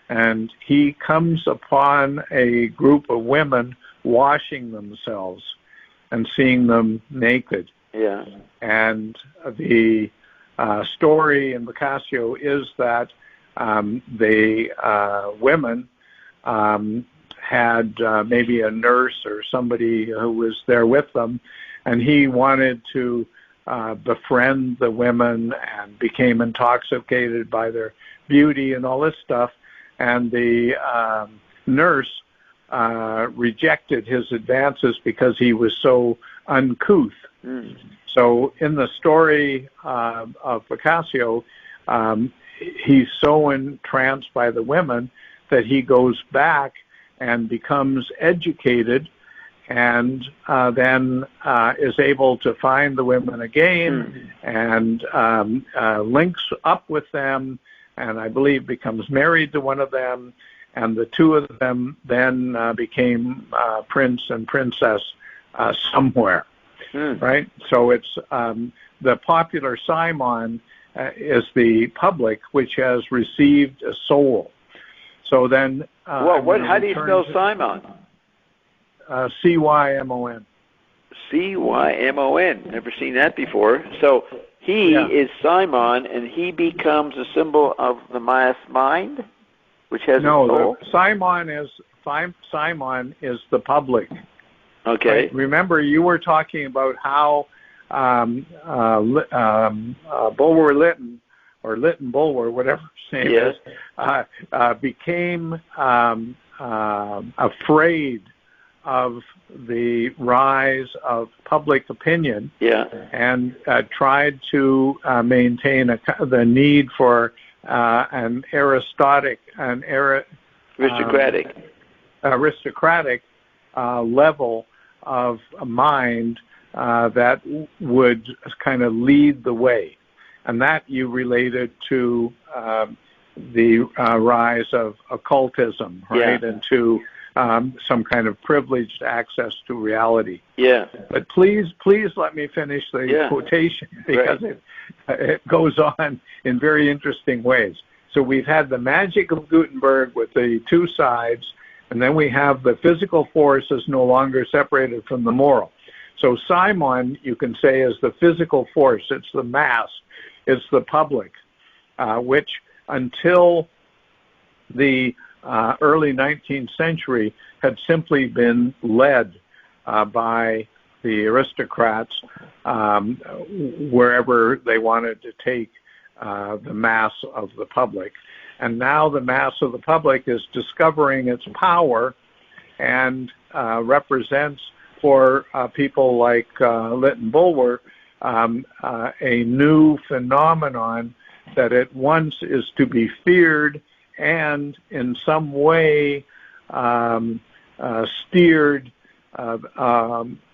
and he comes upon a group of women washing themselves and seeing them naked. Yeah. And the story in Boccaccio is that the women had maybe a nurse or somebody who was there with them, and he wanted to befriend the women and became intoxicated by their beauty and all this stuff. And the nurse rejected his advances because he was so uncouth. Mm. So in the story of Boccaccio, he's so entranced by the women that he goes back and becomes educated, and then is able to find the women again and links up with them, and I believe becomes married to one of them, and the two of them then became prince and princess somewhere, right? So it's the popular Simon is the public, which has received a soul. So then... how do you spell Simon? C-Y-M-O-N. C-Y-M-O-N. Never seen that before. So he is Simon, and he becomes a symbol of the mass mind, which has a soul? Simon is the public. Okay. Right? Remember, you were talking about how Bulwer-Lytton, or Lytton-Bulwer, whatever his name is, became afraid of the rise of public opinion, and tried to maintain the need for an aristocratic level of mind that would kind of lead the way. And that you related to the rise of occultism, right? And to some kind of privileged access to reality. Yeah. But please let me finish the quotation, because it goes on in very interesting ways. So we've had the magic of Gutenberg with the two sides, and then we have the physical force is no longer separated from the moral. So Simon, you can say, is the physical force. It's the mass. It's the public, which until the early 19th century had simply been led by the aristocrats wherever they wanted to take the mass of the public. And now the mass of the public is discovering its power and represents for people like Lytton-Bulwer a new phenomenon that at once is to be feared and in some way steered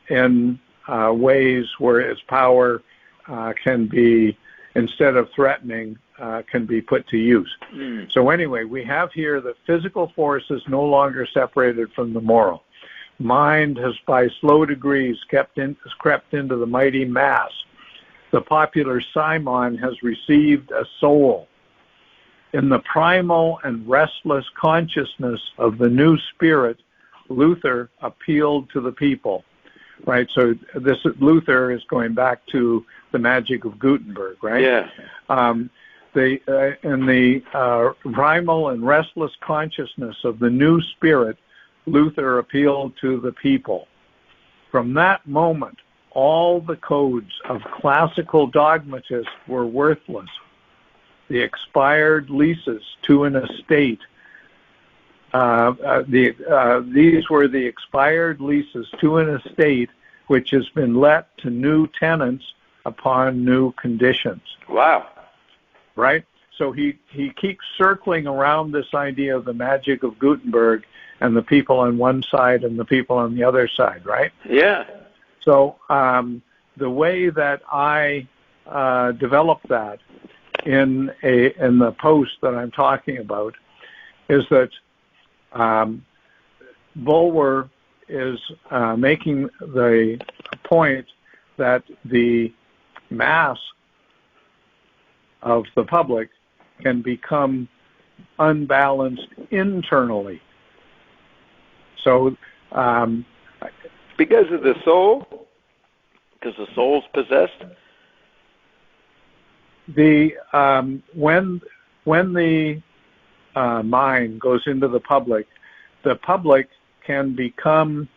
in ways where its power can be, instead of threatening, can be put to use. So anyway, we have here the physical force is no longer separated from the moral. Mind has by slow degrees crept into the mighty mass. The popular Simon has received a soul. In the primal and restless consciousness of the new spirit, Luther appealed to the people. Right, so this Luther is going back to the magic of Gutenberg, right? Yeah. In the primal and restless consciousness of the new spirit, Luther appealed to the people. From that moment, all the codes of classical dogmatists were worthless. The expired leases to an estate. These were the expired leases to an estate which has been let to new tenants upon new conditions. Wow. Right? So he keeps circling around this idea of the magic of Gutenberg and the people on one side and the people on the other side, right? Yeah. So the way that I developed that in the post that I'm talking about is that Bulwer is making the point that the mass of the public can become unbalanced internally. So, because of the soul, because the soul's possessed. When the mind goes into the public can become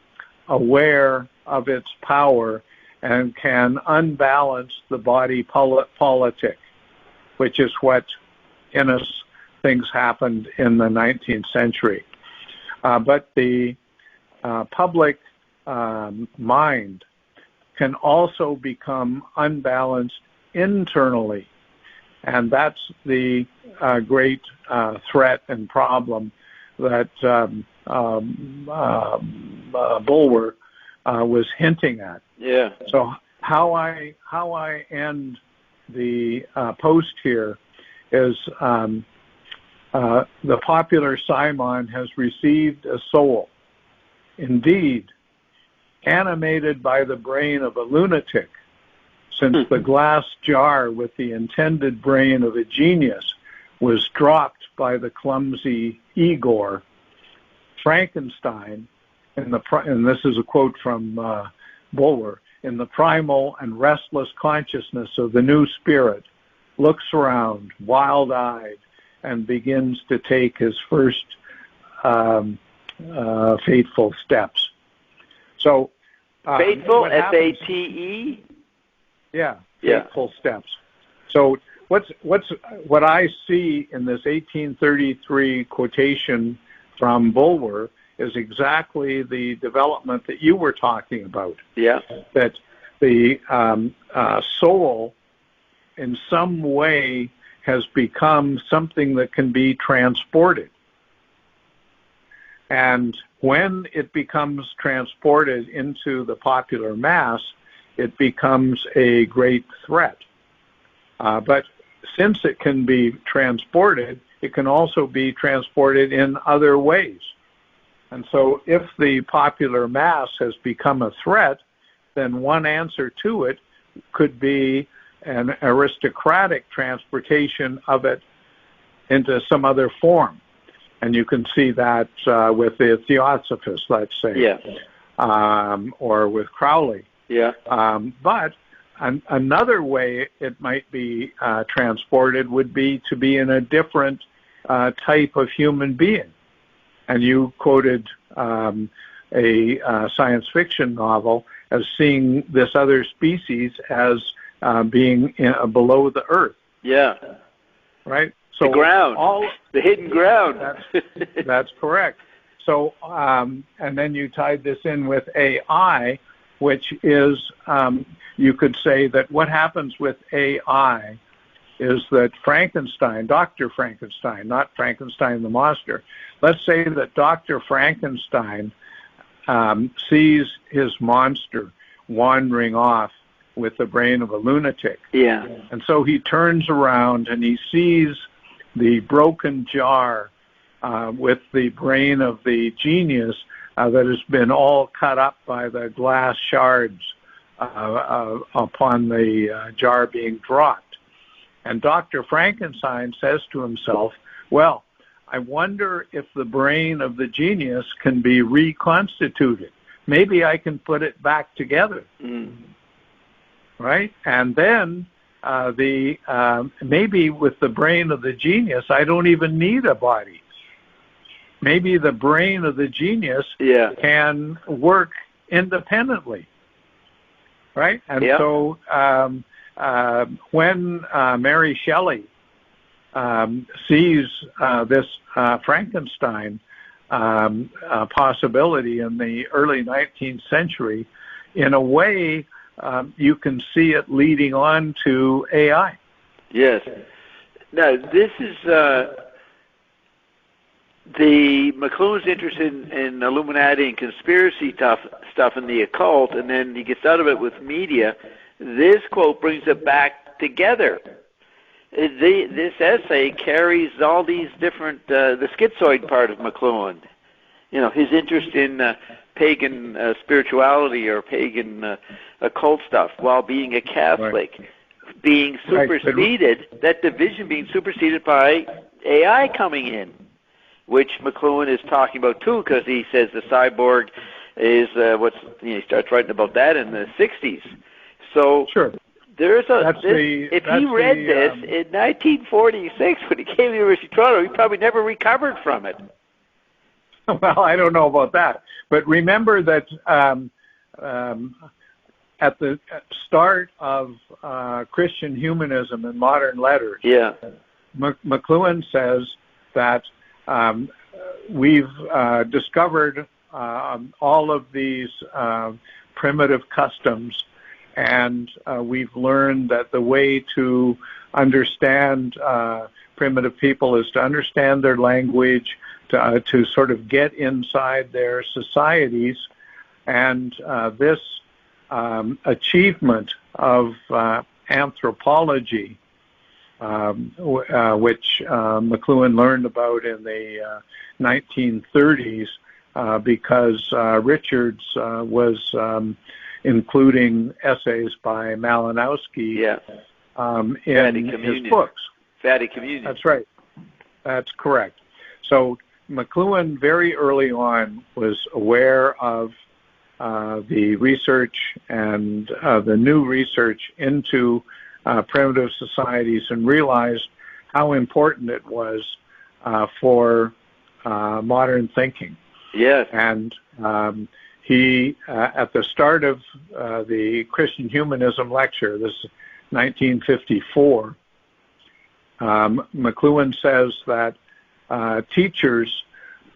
aware of its power and can unbalance the body politic, which is what Innes thinks happened in the 19th century. But the public mind can also become unbalanced internally. And that's the great threat and problem that Bulwer was hinting at. Yeah. So how I end the post here is the popular Simon has received a soul. Indeed, animated by the brain of a lunatic, since the glass jar with the intended brain of a genius was dropped by the clumsy Igor, Frankenstein, and this is a quote from Bulwer, in the primal and restless consciousness of the new spirit, looks around, wild-eyed, and begins to take his first fateful steps. So Faithful, F-A-T-E? Yeah, faithful steps. So what I see in this 1833 quotation from Bulwer is exactly the development that you were talking about. Yeah. That the soul in some way has become something that can be transported. And when it becomes transported into the popular mass, it becomes a great threat. But since it can be transported, it can also be transported in other ways. And so if the popular mass has become a threat, then one answer to it could be an aristocratic transportation of it into some other form. And you can see that with the Theosophists, let's say, or with Crowley. Yeah. But another way it might be transported would be to be in a different type of human being. And you quoted a science fiction novel as seeing this other species as being below the earth. Yeah. Right? So the ground. The hidden ground. That's correct. So, and then you tied this in with AI, which is, you could say that what happens with AI is that Frankenstein, Dr. Frankenstein, not Frankenstein the monster, let's say that Dr. Frankenstein sees his monster wandering off with the brain of a lunatic. Yeah. And so he turns around and he sees the broken jar with the brain of the genius that has been all cut up by the glass shards upon the jar being dropped. And Dr. Frankenstein says to himself, well, I wonder if the brain of the genius can be reconstituted. Maybe I can put it back together. Right? And then maybe with the brain of the genius, I don't even need a body. Maybe the brain of the genius can work independently. Right? And so when Mary Shelley sees this Frankenstein possibility in the early 19th century, in a way, you can see it leading on to AI. Yes. Now, this is the McLuhan's interest in Illuminati and conspiracy stuff in the occult, and then he gets out of it with media. This quote brings it back together. This essay carries all these different, the schizoid part of McLuhan. You know, his interest in pagan spirituality or pagan occult stuff while being a Catholic, being superseded, that division being superseded by AI coming in, which McLuhan is talking about too, because he says the cyborg is he starts writing about that in the 60s. So there's if he read this in 1946 when he came to the University of Toronto, he probably never recovered from it. Well, I don't know about that. But remember that at the start of Christian humanism and modern letters, McLuhan says that we've discovered all of these primitive customs, and we've learned that the way to understand primitive people is to understand their language, to sort of get inside their societies, and this achievement of anthropology, which McLuhan learned about in the 1930s because Richards was including essays by Malinowski in his books. Fatty Communion. That's right. That's correct. So McLuhan very early on was aware of the research and the new research into primitive societies and realized how important it was for modern thinking. Yes. And he, at the start of the Christian Humanism lecture, this is 1954, McLuhan says that teachers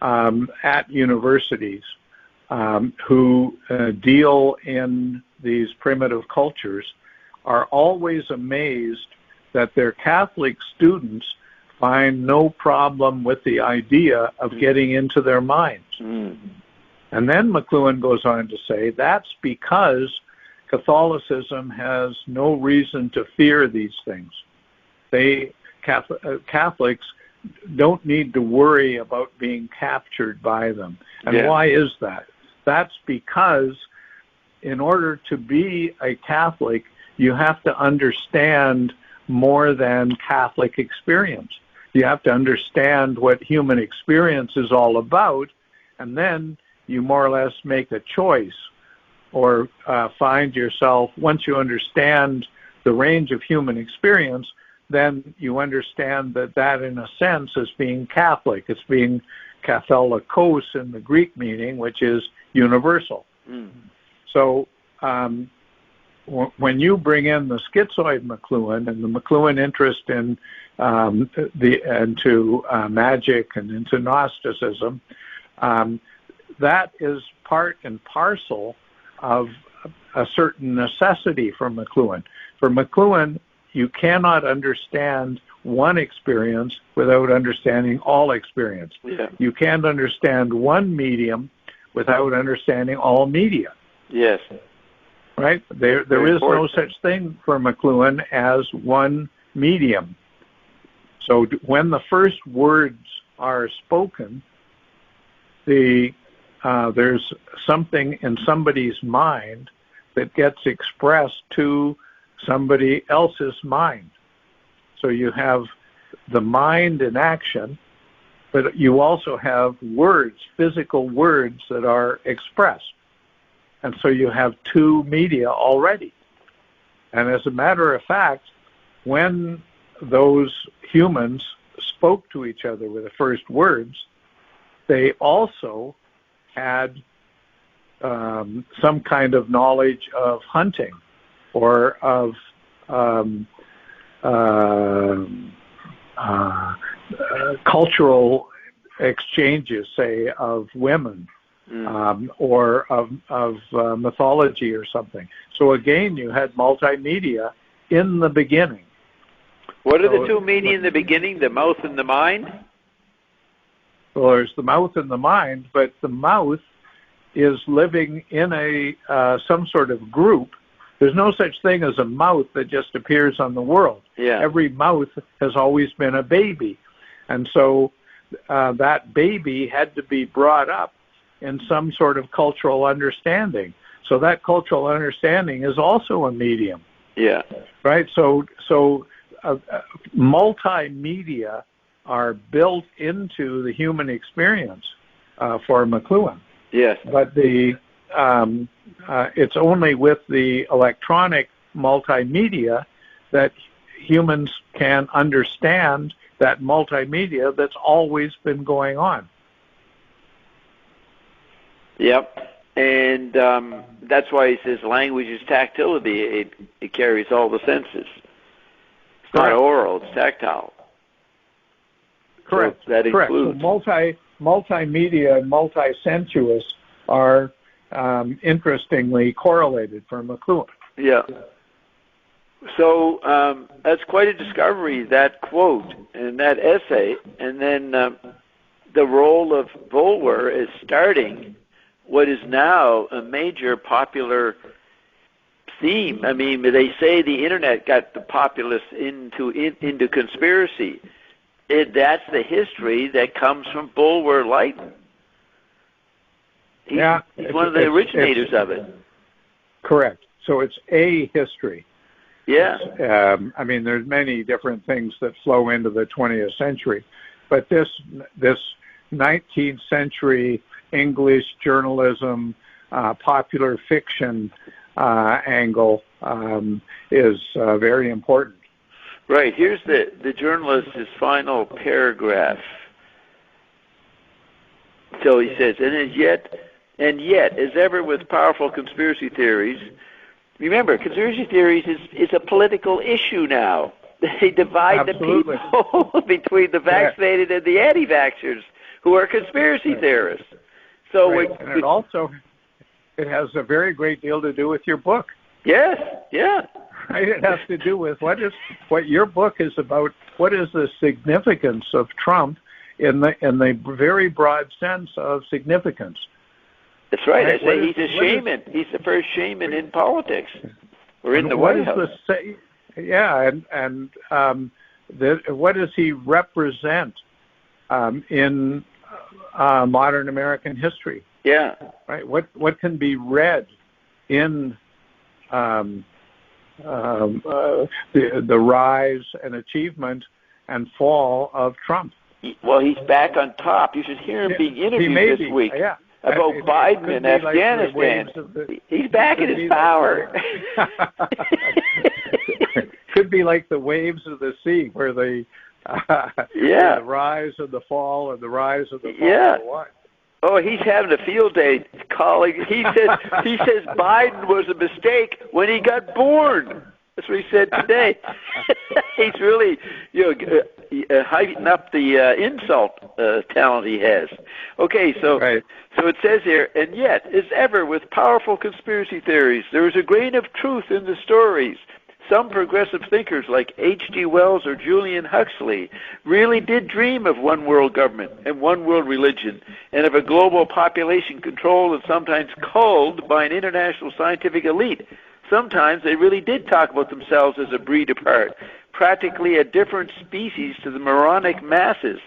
at universities who deal in these primitive cultures are always amazed that their Catholic students find no problem with the idea of getting into their minds. And then McLuhan goes on to say that's because Catholicism has no reason to fear these things. Catholics don't need to worry about being captured by them. And why is that? That's because in order to be a Catholic, you have to understand more than Catholic experience. You have to understand what human experience is all about, and then you more or less make a choice or find yourself, once you understand the range of human experience, then you understand that in a sense is being Catholic. It's being Katholikos in the Greek meaning, which is universal. So when you bring in the schizoid McLuhan and the McLuhan interest in into magic and into Gnosticism, that is part and parcel of a certain necessity for McLuhan. For McLuhan, you cannot understand one experience without understanding all experience. You can't understand one medium without understanding all media. Yes. Right? There is no such thing for McLuhan as one medium. So when the first words are spoken, there's something in somebody's mind that gets expressed to somebody else's mind. So you have the mind in action, but you also have words, physical words that are expressed. And so you have two media already. And as a matter of fact, when those humans spoke to each other with the first words, they also had some kind of knowledge of hunting or of cultural exchanges, say, of women, or of mythology or something. So again, you had multimedia in the beginning. What are the two media in the beginning, the mouth and the mind? Well, there's the mouth and the mind, but the mouth is living in some sort of group. There's no such thing as a mouth that just appears on the world. Every mouth has always been a baby. And so that baby had to be brought up in some sort of cultural understanding. So that cultural understanding is also a medium. Right? So multimedia are built into the human experience for McLuhan. But it's only with the electronic multimedia that humans can understand that multimedia that's always been going on. And that's why he says language is tactility. It carries all the senses. It's not oral, it's tactile. Correct. So that includes. So multimedia and multisensuous are interestingly correlated for McLuhan. So that's quite a discovery, that quote and that essay, and then the role of Bulwer is starting what is now a major popular theme. I mean, they say the internet got the populace into conspiracy. That's the history that comes from Bulwer Lytton. He's one of the originators of it. Correct. So it's a history. I mean, there's many different things that flow into the 20th century, but this 19th century English journalism, popular fiction angle is very important. Right. Here's the journalist's final paragraph. So he says, and as yet And yet, as ever with powerful conspiracy theories, remember, conspiracy theories is a political issue now. They divide the people between the vaccinated and the anti-vaxxers, who are conspiracy theorists. So and it has a very great deal to do with your book. Yes, yeah. Right? It has to do with what your book is about. What is the significance of Trump in the very broad sense of significance? That's right. I say he's a shaman. He's the first shaman in politics, or in the White House. What does he represent in modern American history? Yeah. Right. What can be read in the rise and achievement and fall of Trump? Well, he's back on top. You should hear him being interviewed this week about Biden and Afghanistan. He's back in his power. Could be like the waves of the sea, where the rise and the fall and the rise of the fall. Yeah. Oh, he's having a field day calling. He says Biden was a mistake when he got born. That's what he said today. He's really, heightening up the insult talent he has. Okay, so it says here, and yet, as ever with powerful conspiracy theories, there is a grain of truth in the stories. Some progressive thinkers like H.G. Wells or Julian Huxley really did dream of one world government and one world religion, and of a global population controlled and sometimes culled by an international scientific elite. Sometimes they really did talk about themselves as a breed apart, practically a different species to the moronic masses.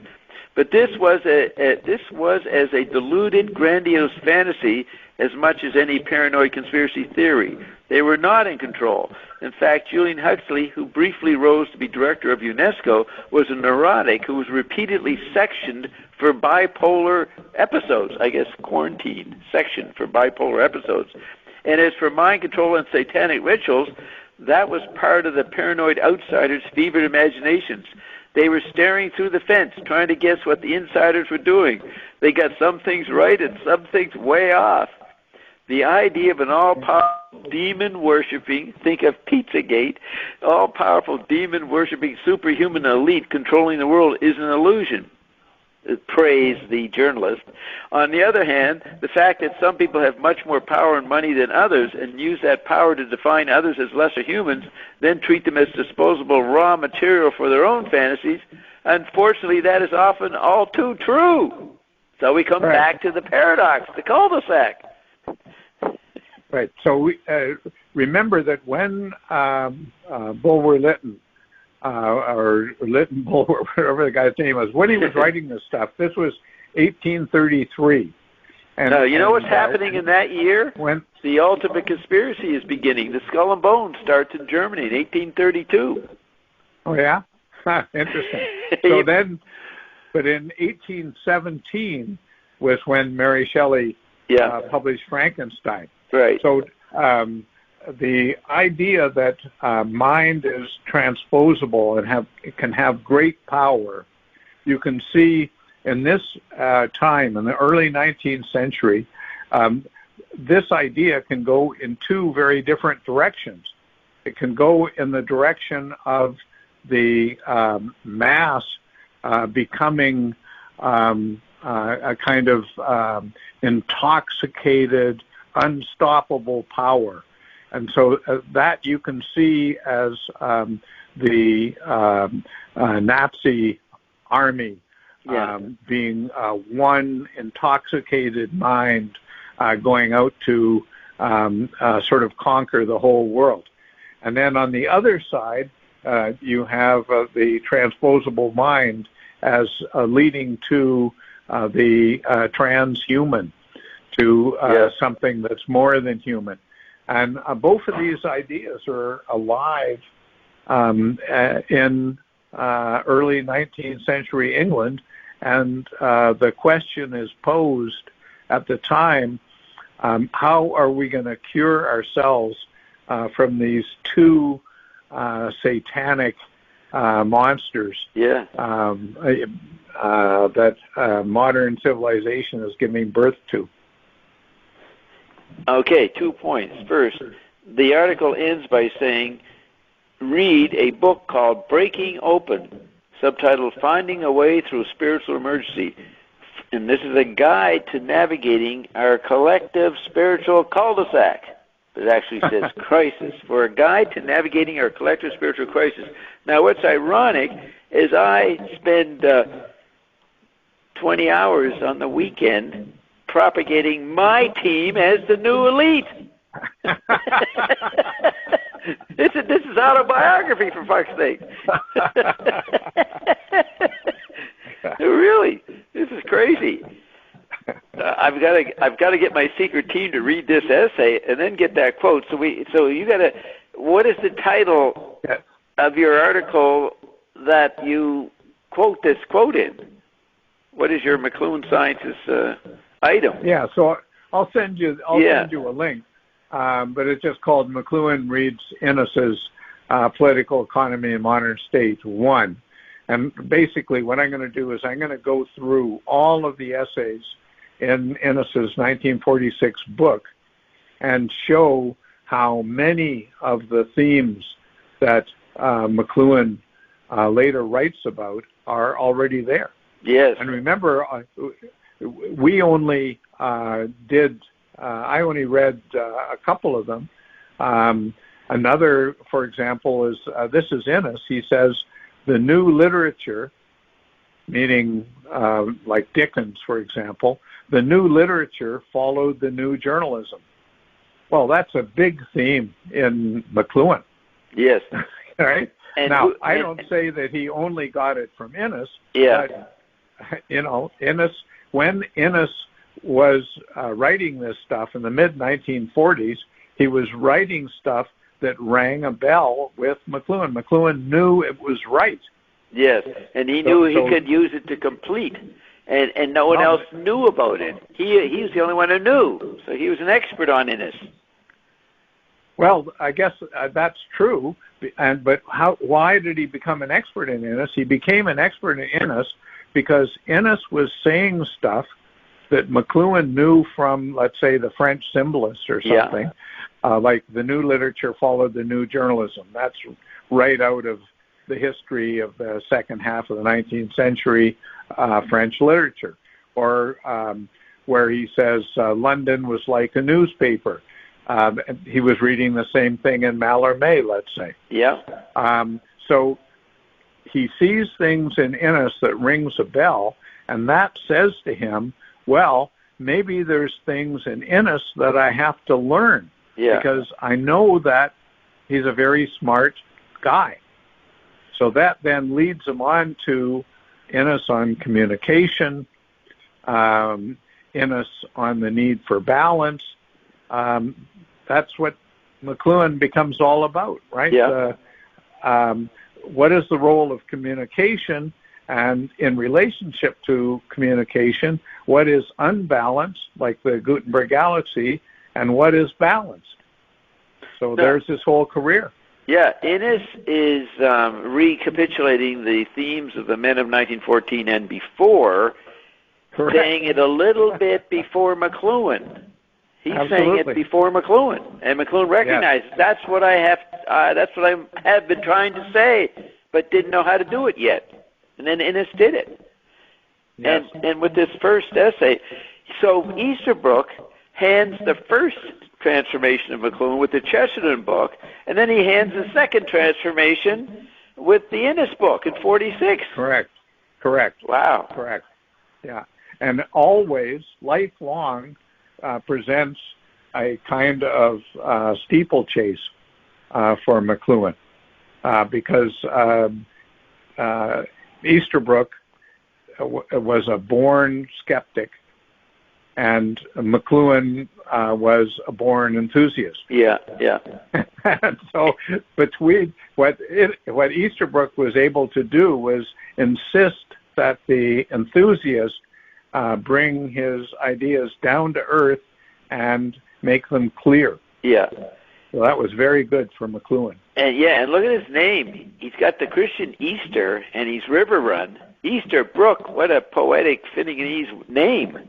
But this was as a deluded, grandiose fantasy as much as any paranoid conspiracy theory. They were not in control. In fact, Julian Huxley, who briefly rose to be director of UNESCO, was a neurotic who was repeatedly sectioned for bipolar episodes. I guess quarantine, sectioned for bipolar episodes. And as for mind control and satanic rituals, that was part of the paranoid outsiders' fevered imaginations. They were staring through the fence, trying to guess what the insiders were doing. They got some things right and some things way off. The idea of an all-powerful, demon-worshipping, think of Pizzagate, all-powerful, demon-worshipping, superhuman elite controlling the world is an illusion, praised the journalist. On the other hand, the fact that some people have much more power and money than others and use that power to define others as lesser humans, then treat them as disposable raw material for their own fantasies, unfortunately, that is often all too true. So we come back to the paradox, the cul-de-sac. Right. So we, remember that when Bulwer Lytton, or Lytton Bulwer, whatever the guy's name was, when he was writing this stuff, this was 1833. And you know what's happening in that year? When the ultimate conspiracy is beginning. The Skull and Bones starts in Germany in 1832. Oh, yeah? Interesting. So then, but in 1817 was when Mary Shelley published Frankenstein. Right. So the idea that mind is transposable and can have great power, you can see in this time, in the early 19th century, this idea can go in two very different directions. It can go in the direction of the mass becoming a kind of intoxicated, unstoppable power. And so that you can see as the Nazi army being one intoxicated mind going out to sort of conquer the whole world. And then on the other side, you have the transposable mind as leading to the transhuman, to something that's more than human. And both of these ideas are alive in early 19th century England, and the question is posed at the time, how are we going to cure ourselves from these two satanic monsters that modern civilization is giving birth to? Okay, 2 points. First, the article ends by saying, read a book called Breaking Open, subtitled Finding a Way Through Spiritual Emergency. And this is a guide to navigating our collective spiritual cul-de-sac. It actually says crisis, for a guide to navigating our collective spiritual crisis. Now, what's ironic is I spend 20 hours on the weekend propagating my team as the new elite. This is autobiography, for fuck's sake. Really, this is crazy. I've got to get my secret team to read this essay and then get that quote. So you got to. What is the title of your article that you quote this quote in? What is your McLuhan Scientist item? Yeah, so I'll send you a link, but it's just called McLuhan Reads Innes's Political Economy in Modern State 1. And basically what I'm going to do is I'm going to go through all of the essays in Innes's 1946 book and show how many of the themes that McLuhan later writes about are already there. Yes. And remember, we only I only read a couple of them. Another, for example, is this is Innes. He says, the new literature, meaning like Dickens, for example, the new literature followed the new journalism. Well, that's a big theme in McLuhan. Yes. Right? Now, I don't say that he only got it from Innes. Yeah. But, Innes, when Innes was writing this stuff in the mid-1940s, he was writing stuff that rang a bell with McLuhan. McLuhan knew it was right. Yes, and he knew he could use it to complete, and no one else knew about it. He was the only one who knew, so he was an expert on Innes. Well, I guess that's true, but why did he become an expert in Innes? He became an expert in Innes because Innes was saying stuff that McLuhan knew from, let's say, the French symbolists or something. Yeah. Like the new literature followed the new journalism. That's right out of the history of the second half of the 19th century French literature. Or where he says London was like a newspaper. He was reading the same thing in Mallarmé, let's say. Yeah. So he sees things in Innes that rings a bell, and that says to him, well, maybe there's things in Innes that I have to learn. Yeah. Because I know that he's a very smart guy. So that then leads him on to Innes on communication, Innes on the need for balance. That's what McLuhan becomes all about, right? Yeah. What is the role of communication? And in relationship to communication, what is unbalanced, like the Gutenberg galaxy, and what is balanced? So there's his whole career. Yeah, Innes is recapitulating the themes of the men of 1914 and before, correct, saying it a little bit before McLuhan. He's saying it before McLuhan, and McLuhan recognizes that's what I have been trying to say, but didn't know how to do it yet. And then Innes did it. Yes. And with this first essay, so Easterbrook hands the first transformation of McLuhan with the Chesterton book, and then he hands the second transformation with the Innes book in 46. Correct. Wow. Correct. Yeah. And always, lifelong, presents a kind of steeplechase for McLuhan because Easterbrook was a born skeptic, and McLuhan was a born enthusiast. Yeah. And so between what Easterbrook was able to do was insist that the enthusiast bring his ideas down to earth and make them clear. Yeah. So that was very good for McLuhan. And look at his name. He's got the Christian Easter, and he's River Run. Easterbrook, what a poetic, fitting name.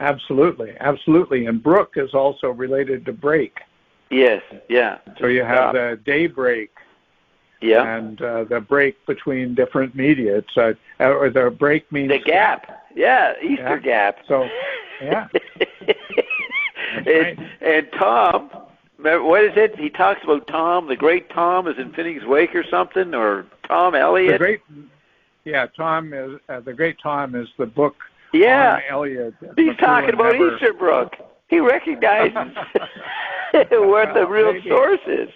Absolutely, absolutely. And Brook is also related to break. Yes, yeah. So you have the day break. Yeah. And the break between different media. It's or the break means the gap. Yeah, Easter gap. So, yeah. And Tom, what is it? He talks about Tom, the great Tom is in Finneg's Wake or something, or Tom Elliott. Tom is the great Tom is the book. Yeah, Tom Elliott. He's talking about Easterbrook. He recognizes what the real source is.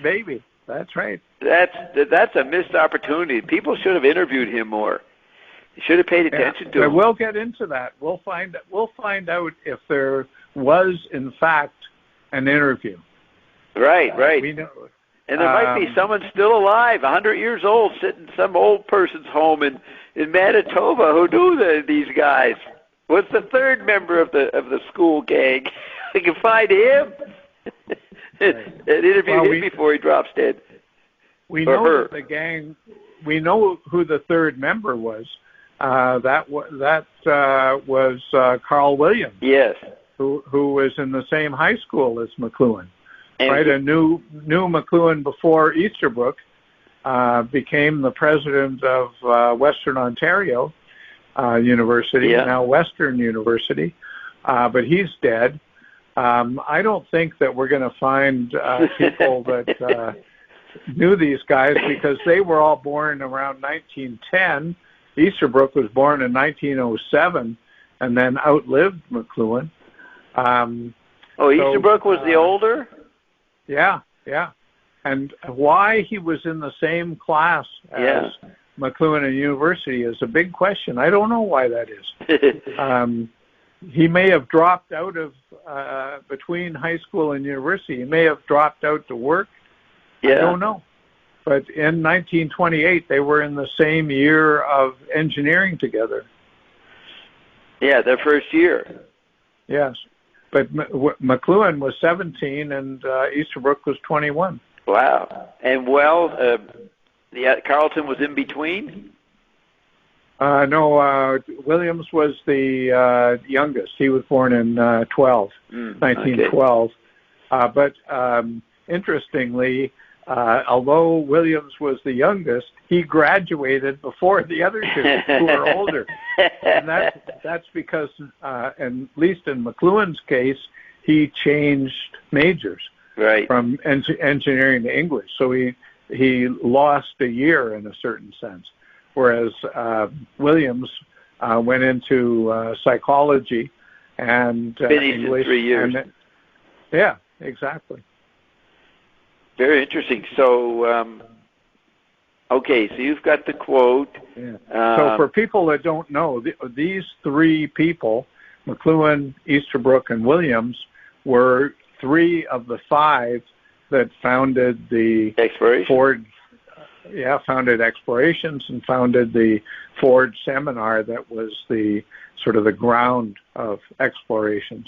Maybe. That's right. That's a missed opportunity. People should have interviewed him more. They should have paid attention to him. We'll get into that. We'll find out if there was in fact an interview. Right. We know. And there might be someone still alive, 100 years old, sitting in some old person's home in Manitoba who knew these guys. What's the third member of the school gang? We can find him. And interview him before he drops dead. We know that the gang. We know who the third member was. That was Carl Williams. Yes. Who was in the same high school as McLuhan. Right. And knew McLuhan before Easterbrook. Became the president of Western Ontario University, now Western University. But he's dead. I don't think that we're going to find people that knew these guys because they were all born around 1910. Easterbrook was born in 1907 and then outlived McLuhan. Easterbrook was the older? Yeah. And why he was in the same class as McLuhan and University is a big question. I don't know why that is. He may have dropped out of between high school and university. He may have dropped out to work. I don't know. But in 1928, they were in the same year of engineering together. Yeah, their first year. Yes. But McLuhan was 17 and Easterbrook was 21. Wow. And Carleton was in between? No, Williams was the youngest. He was born in 1912. Okay. But interestingly, although Williams was the youngest, he graduated before the other two who were older. And that's because, at least in McLuhan's case, he changed majors from engineering to English. So he lost a year in a certain sense. Whereas Williams went into psychology and English. In 3 years. Yeah, exactly. Very interesting. So, so you've got the quote. Yeah. So for people that don't know, these three people, McLuhan, Easterbrook, and Williams, were three of the five that founded the Ford. Founded Explorations and founded the Ford Seminar that was the sort of the ground of explorations.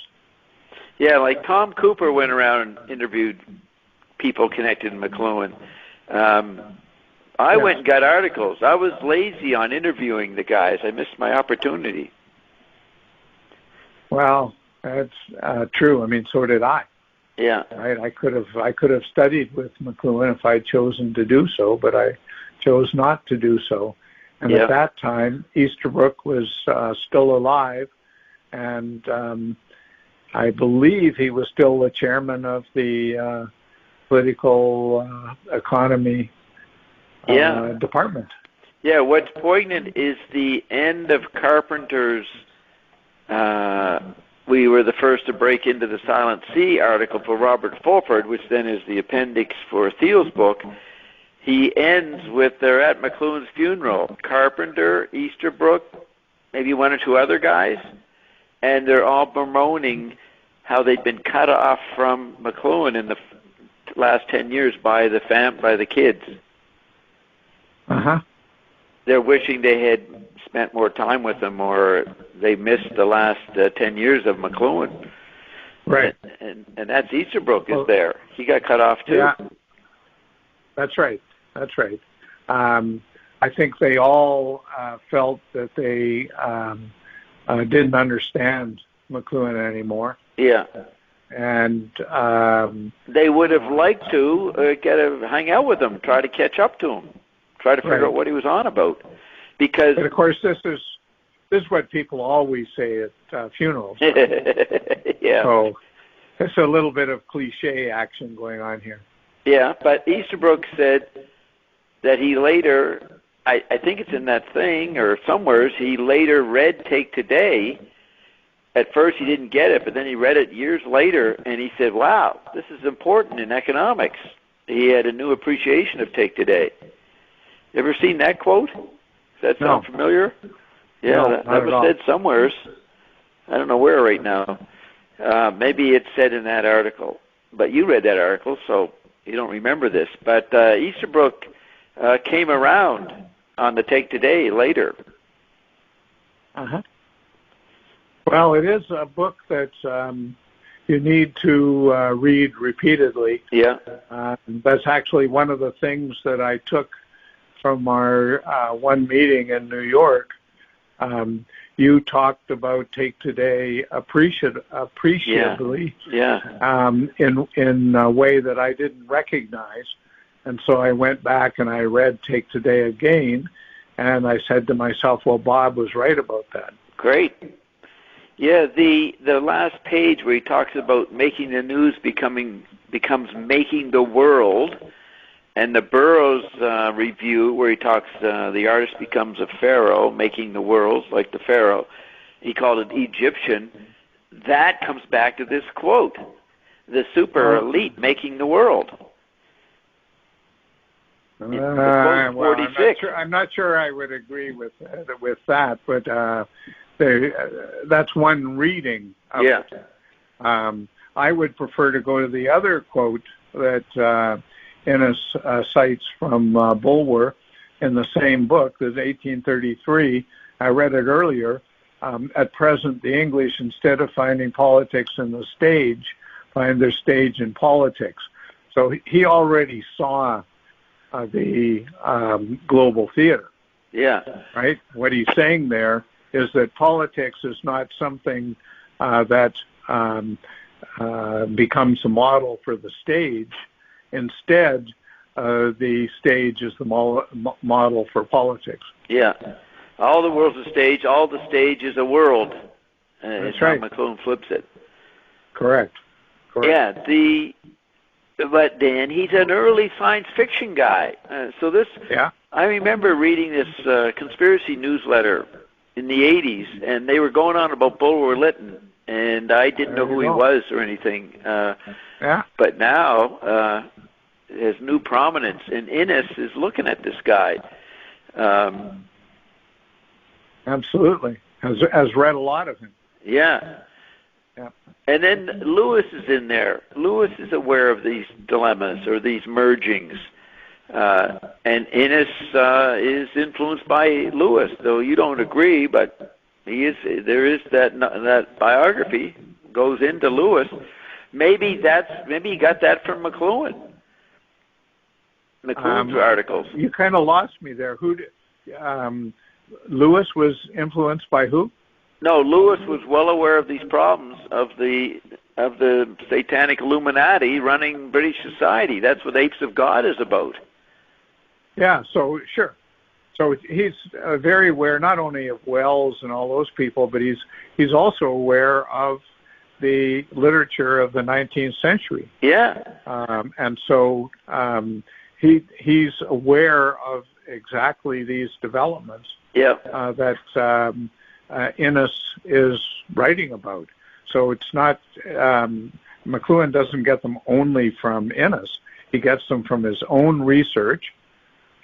Yeah, like Tom Cooper went around and interviewed people connected to McLuhan. I went and got articles. I was lazy on interviewing the guys. I missed my opportunity. Well, that's true. I mean, so did I. Yeah. Right. I could have studied with McLuhan if I'd chosen to do so, but I chose not to do so. And at that time, Easterbrook was still alive, and I believe he was still the chairman of the political economy department. Yeah. What's poignant is the end of Carpenter's. We were the first to break into the Silent Sea article for Robert Fulford, which then is the appendix for Thiel's book. He ends with they're at McLuhan's funeral. Carpenter, Easterbrook, maybe one or two other guys, and they're all bemoaning how they'd been cut off from McLuhan in the last 10 years by the kids. They're wishing they had spent more time with them, or they missed the last 10 years of McLuhan. Right. And that's Easterbrook is there. He got cut off too. Yeah. That's right. I think they all felt that they didn't understand McLuhan anymore. Yeah. And they would have liked to hang out with him, try to catch up to him, try to figure out what he was on about. Because, but of course, this is what people always say at funerals. Yeah. So there's a little bit of cliche action going on here. Yeah, but Easterbrook said that he later, I think it's in that thing or somewhere, he later read Take Today. At first he didn't get it, but then he read it years later, and he said, wow, this is important in economics. He had a new appreciation of Take Today. You ever seen that quote? Does that sound familiar? Yeah, no, that was said somewhere. I don't know where right now. Maybe it's said in that article. But you read that article, so you don't remember this. But Easterbrook came around on the Take Today later. Uh-huh. Well, it is a book that you need to read repeatedly. Yeah. That's actually one of the things that I took from our one meeting in New York. You talked about Take Today appreciably in a way that I didn't recognize. And so I went back and I read Take Today again, and I said to myself, well, Bob was right about that. Great. Yeah, the last page where he talks about making the news becomes making the world, and the Burroughs review where he talks the artist becomes a pharaoh, making the world like the pharaoh. He called it Egyptian. That comes back to this quote: the super elite making the world. Well, 46. I'm not sure I would agree with that, but. That's one reading of it. I would prefer to go to the other quote that Innes cites from Bulwer in the same book. There's 1833. I read it earlier. At present, the English, instead of finding politics in the stage, find their stage in politics. So he already saw the global theater. Yeah. Right? What he's saying there is that politics is not something that becomes a model for the stage. Instead, the stage is the model for politics. Yeah. All the world's a stage. All the stage is a world. That's right. How McLuhan flips it. Correct. Yeah. But then he's an early science fiction guy. I remember reading this conspiracy newsletter in the 80s, and they were going on about Bulwer Lytton, and I didn't know who he was or anything. But now has new prominence, and Innes is looking at this guy. Absolutely. Has read a lot of him. Yeah. And then Lewis is in there. Lewis is aware of these dilemmas or these mergings. And Innes is influenced by Lewis, though you don't agree, but he is. There is that biography goes into Lewis. Maybe he got that from McLuhan's articles. You kind of lost me there. Lewis was influenced by who? No, Lewis was well aware of these problems of the satanic Illuminati running British society. That's what Apes of God is about. Yeah, so sure. So he's very aware not only of Wells and all those people, but he's also aware of the literature of the 19th century. Yeah. And so he's aware of exactly these developments that Innes is writing about. So it's not, McLuhan doesn't get them only from Innes. He gets them from his own research,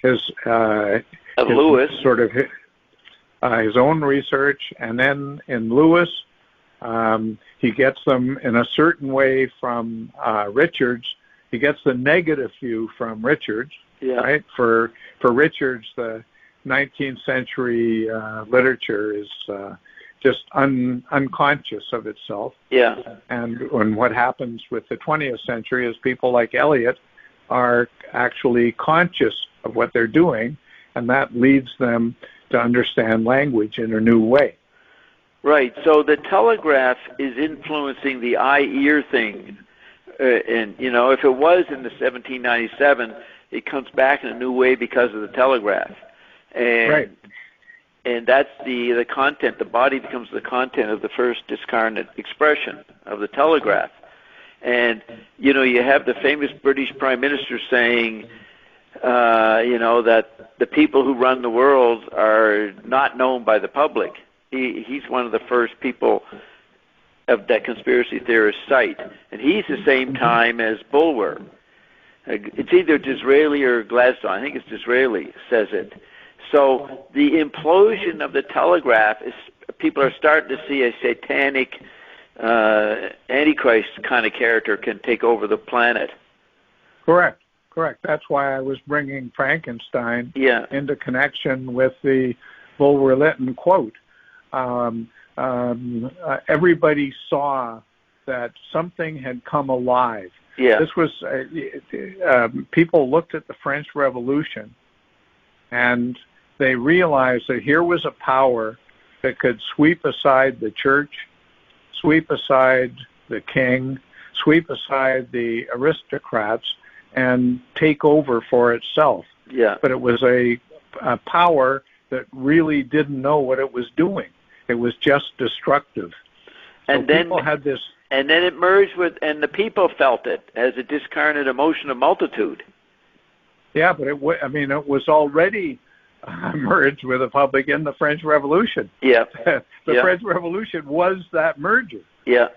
his Lewis, sort of his own research, and then in Lewis, he gets them in a certain way from Richards. He gets the negative view from Richards, right? For Richards, the 19th century literature is just unconscious of itself. Yeah. And what happens with the 20th century is people like Eliot are actually conscious of what they're doing, and that leads them to understand language in a new way. Right. So the telegraph is influencing the eye-ear thing. And, if it was in the 1797, it comes back in a new way because of the telegraph. And, right. And that's the content. The body becomes the content of the first discarnate expression of the telegraph. And, you have the famous British Prime Minister saying, that the people who run the world are not known by the public. He's one of the first people of that conspiracy theorist cite. And he's the same time as Bulwer. It's either Disraeli or Gladstone. I think it's Disraeli says it. So the implosion of the telegraph is, people are starting to see a satanic Antichrist kind of character can take over the planet. Correct. That's why I was bringing Frankenstein into connection with the Bulwer-Lytton quote. Everybody saw that something had come alive. Yeah. This was people looked at the French Revolution, and they realized that here was a power that could sweep aside the church, sweep aside the king, sweep aside the aristocrats, and take over for itself. Yeah. But it was a power that really didn't know what it was doing. It was just destructive. And so then people had this. And then it merged with, and the people felt it as a discarnate emotion of multitude. Yeah, but it was already merged with the public in the French Revolution. Yeah. The French Revolution was that merger. Yeah.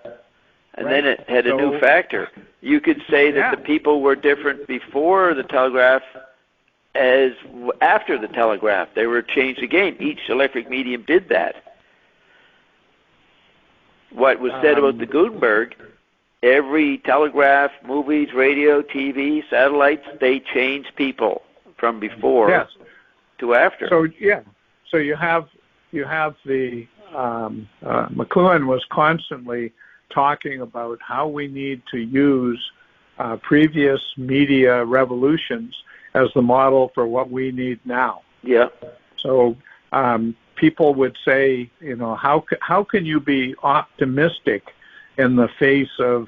And then it had a new factor. You could say that the people were different before the telegraph as after the telegraph. They were changed again. Each electric medium did that. What was said about the Gutenberg, every telegraph, movies, radio, TV, satellites, they changed people from before to after. So you have the McLuhan was constantly talking about how we need to use previous media revolutions as the model for what we need now. Yeah. So people would say, how can you be optimistic in the face of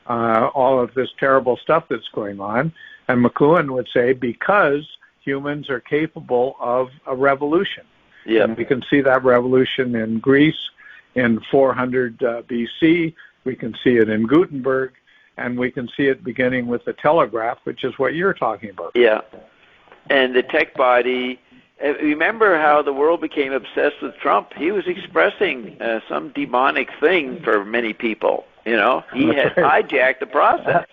all of this terrible stuff that's going on? And McLuhan would say, because humans are capable of a revolution. Yeah. And we can see that revolution in Greece in 400 BC. We can see it in Gutenberg, and we can see it beginning with the telegraph, which is what you're talking about. Yeah. And the tech body, remember how the world became obsessed with Trump? He was expressing some demonic thing for many people. He had hijacked the process.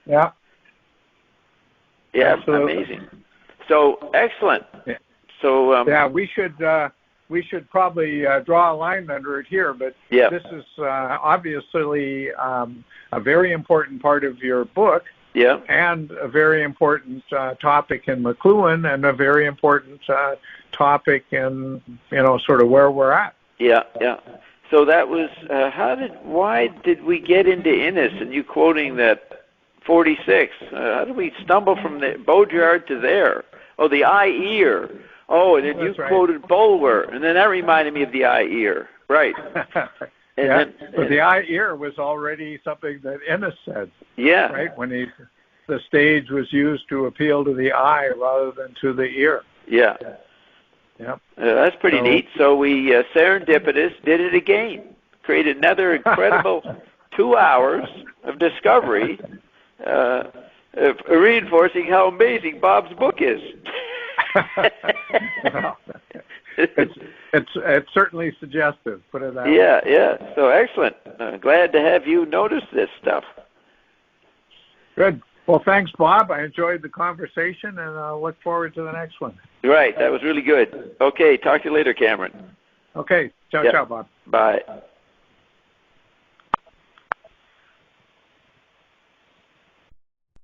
Yeah. Yeah, absolutely. Amazing. So, excellent. Yeah. So, we should probably draw a line under it here, but this is obviously a very important part of your book. Yeah. And a very important topic in McLuhan, and a very important topic in, sort of where we're at. Yeah. So that was, why did we get into Innes, and you quoting that 46? How did we stumble from the Baudrillard to there? Oh, the eye-ear. Oh, and then you quoted Bulwer, and then that reminded me of the eye-ear. Right. But the eye-ear was already something that Innes said. Yeah. Right? When the stage was used to appeal to the eye rather than to the ear. Yeah. Yep. That's pretty neat. So we serendipitous did it again. Created another incredible 2 hours of discovery, reinforcing how amazing Bob's book is. Well, it's certainly suggestive, put it that way. Yeah. So excellent. Glad to have you notice this stuff. Good. Well, thanks, Bob. I enjoyed the conversation, and I'll look forward to the next one. Right. That was really good. Okay. Talk to you later, Cameron. Okay. Ciao, Bob. Bye.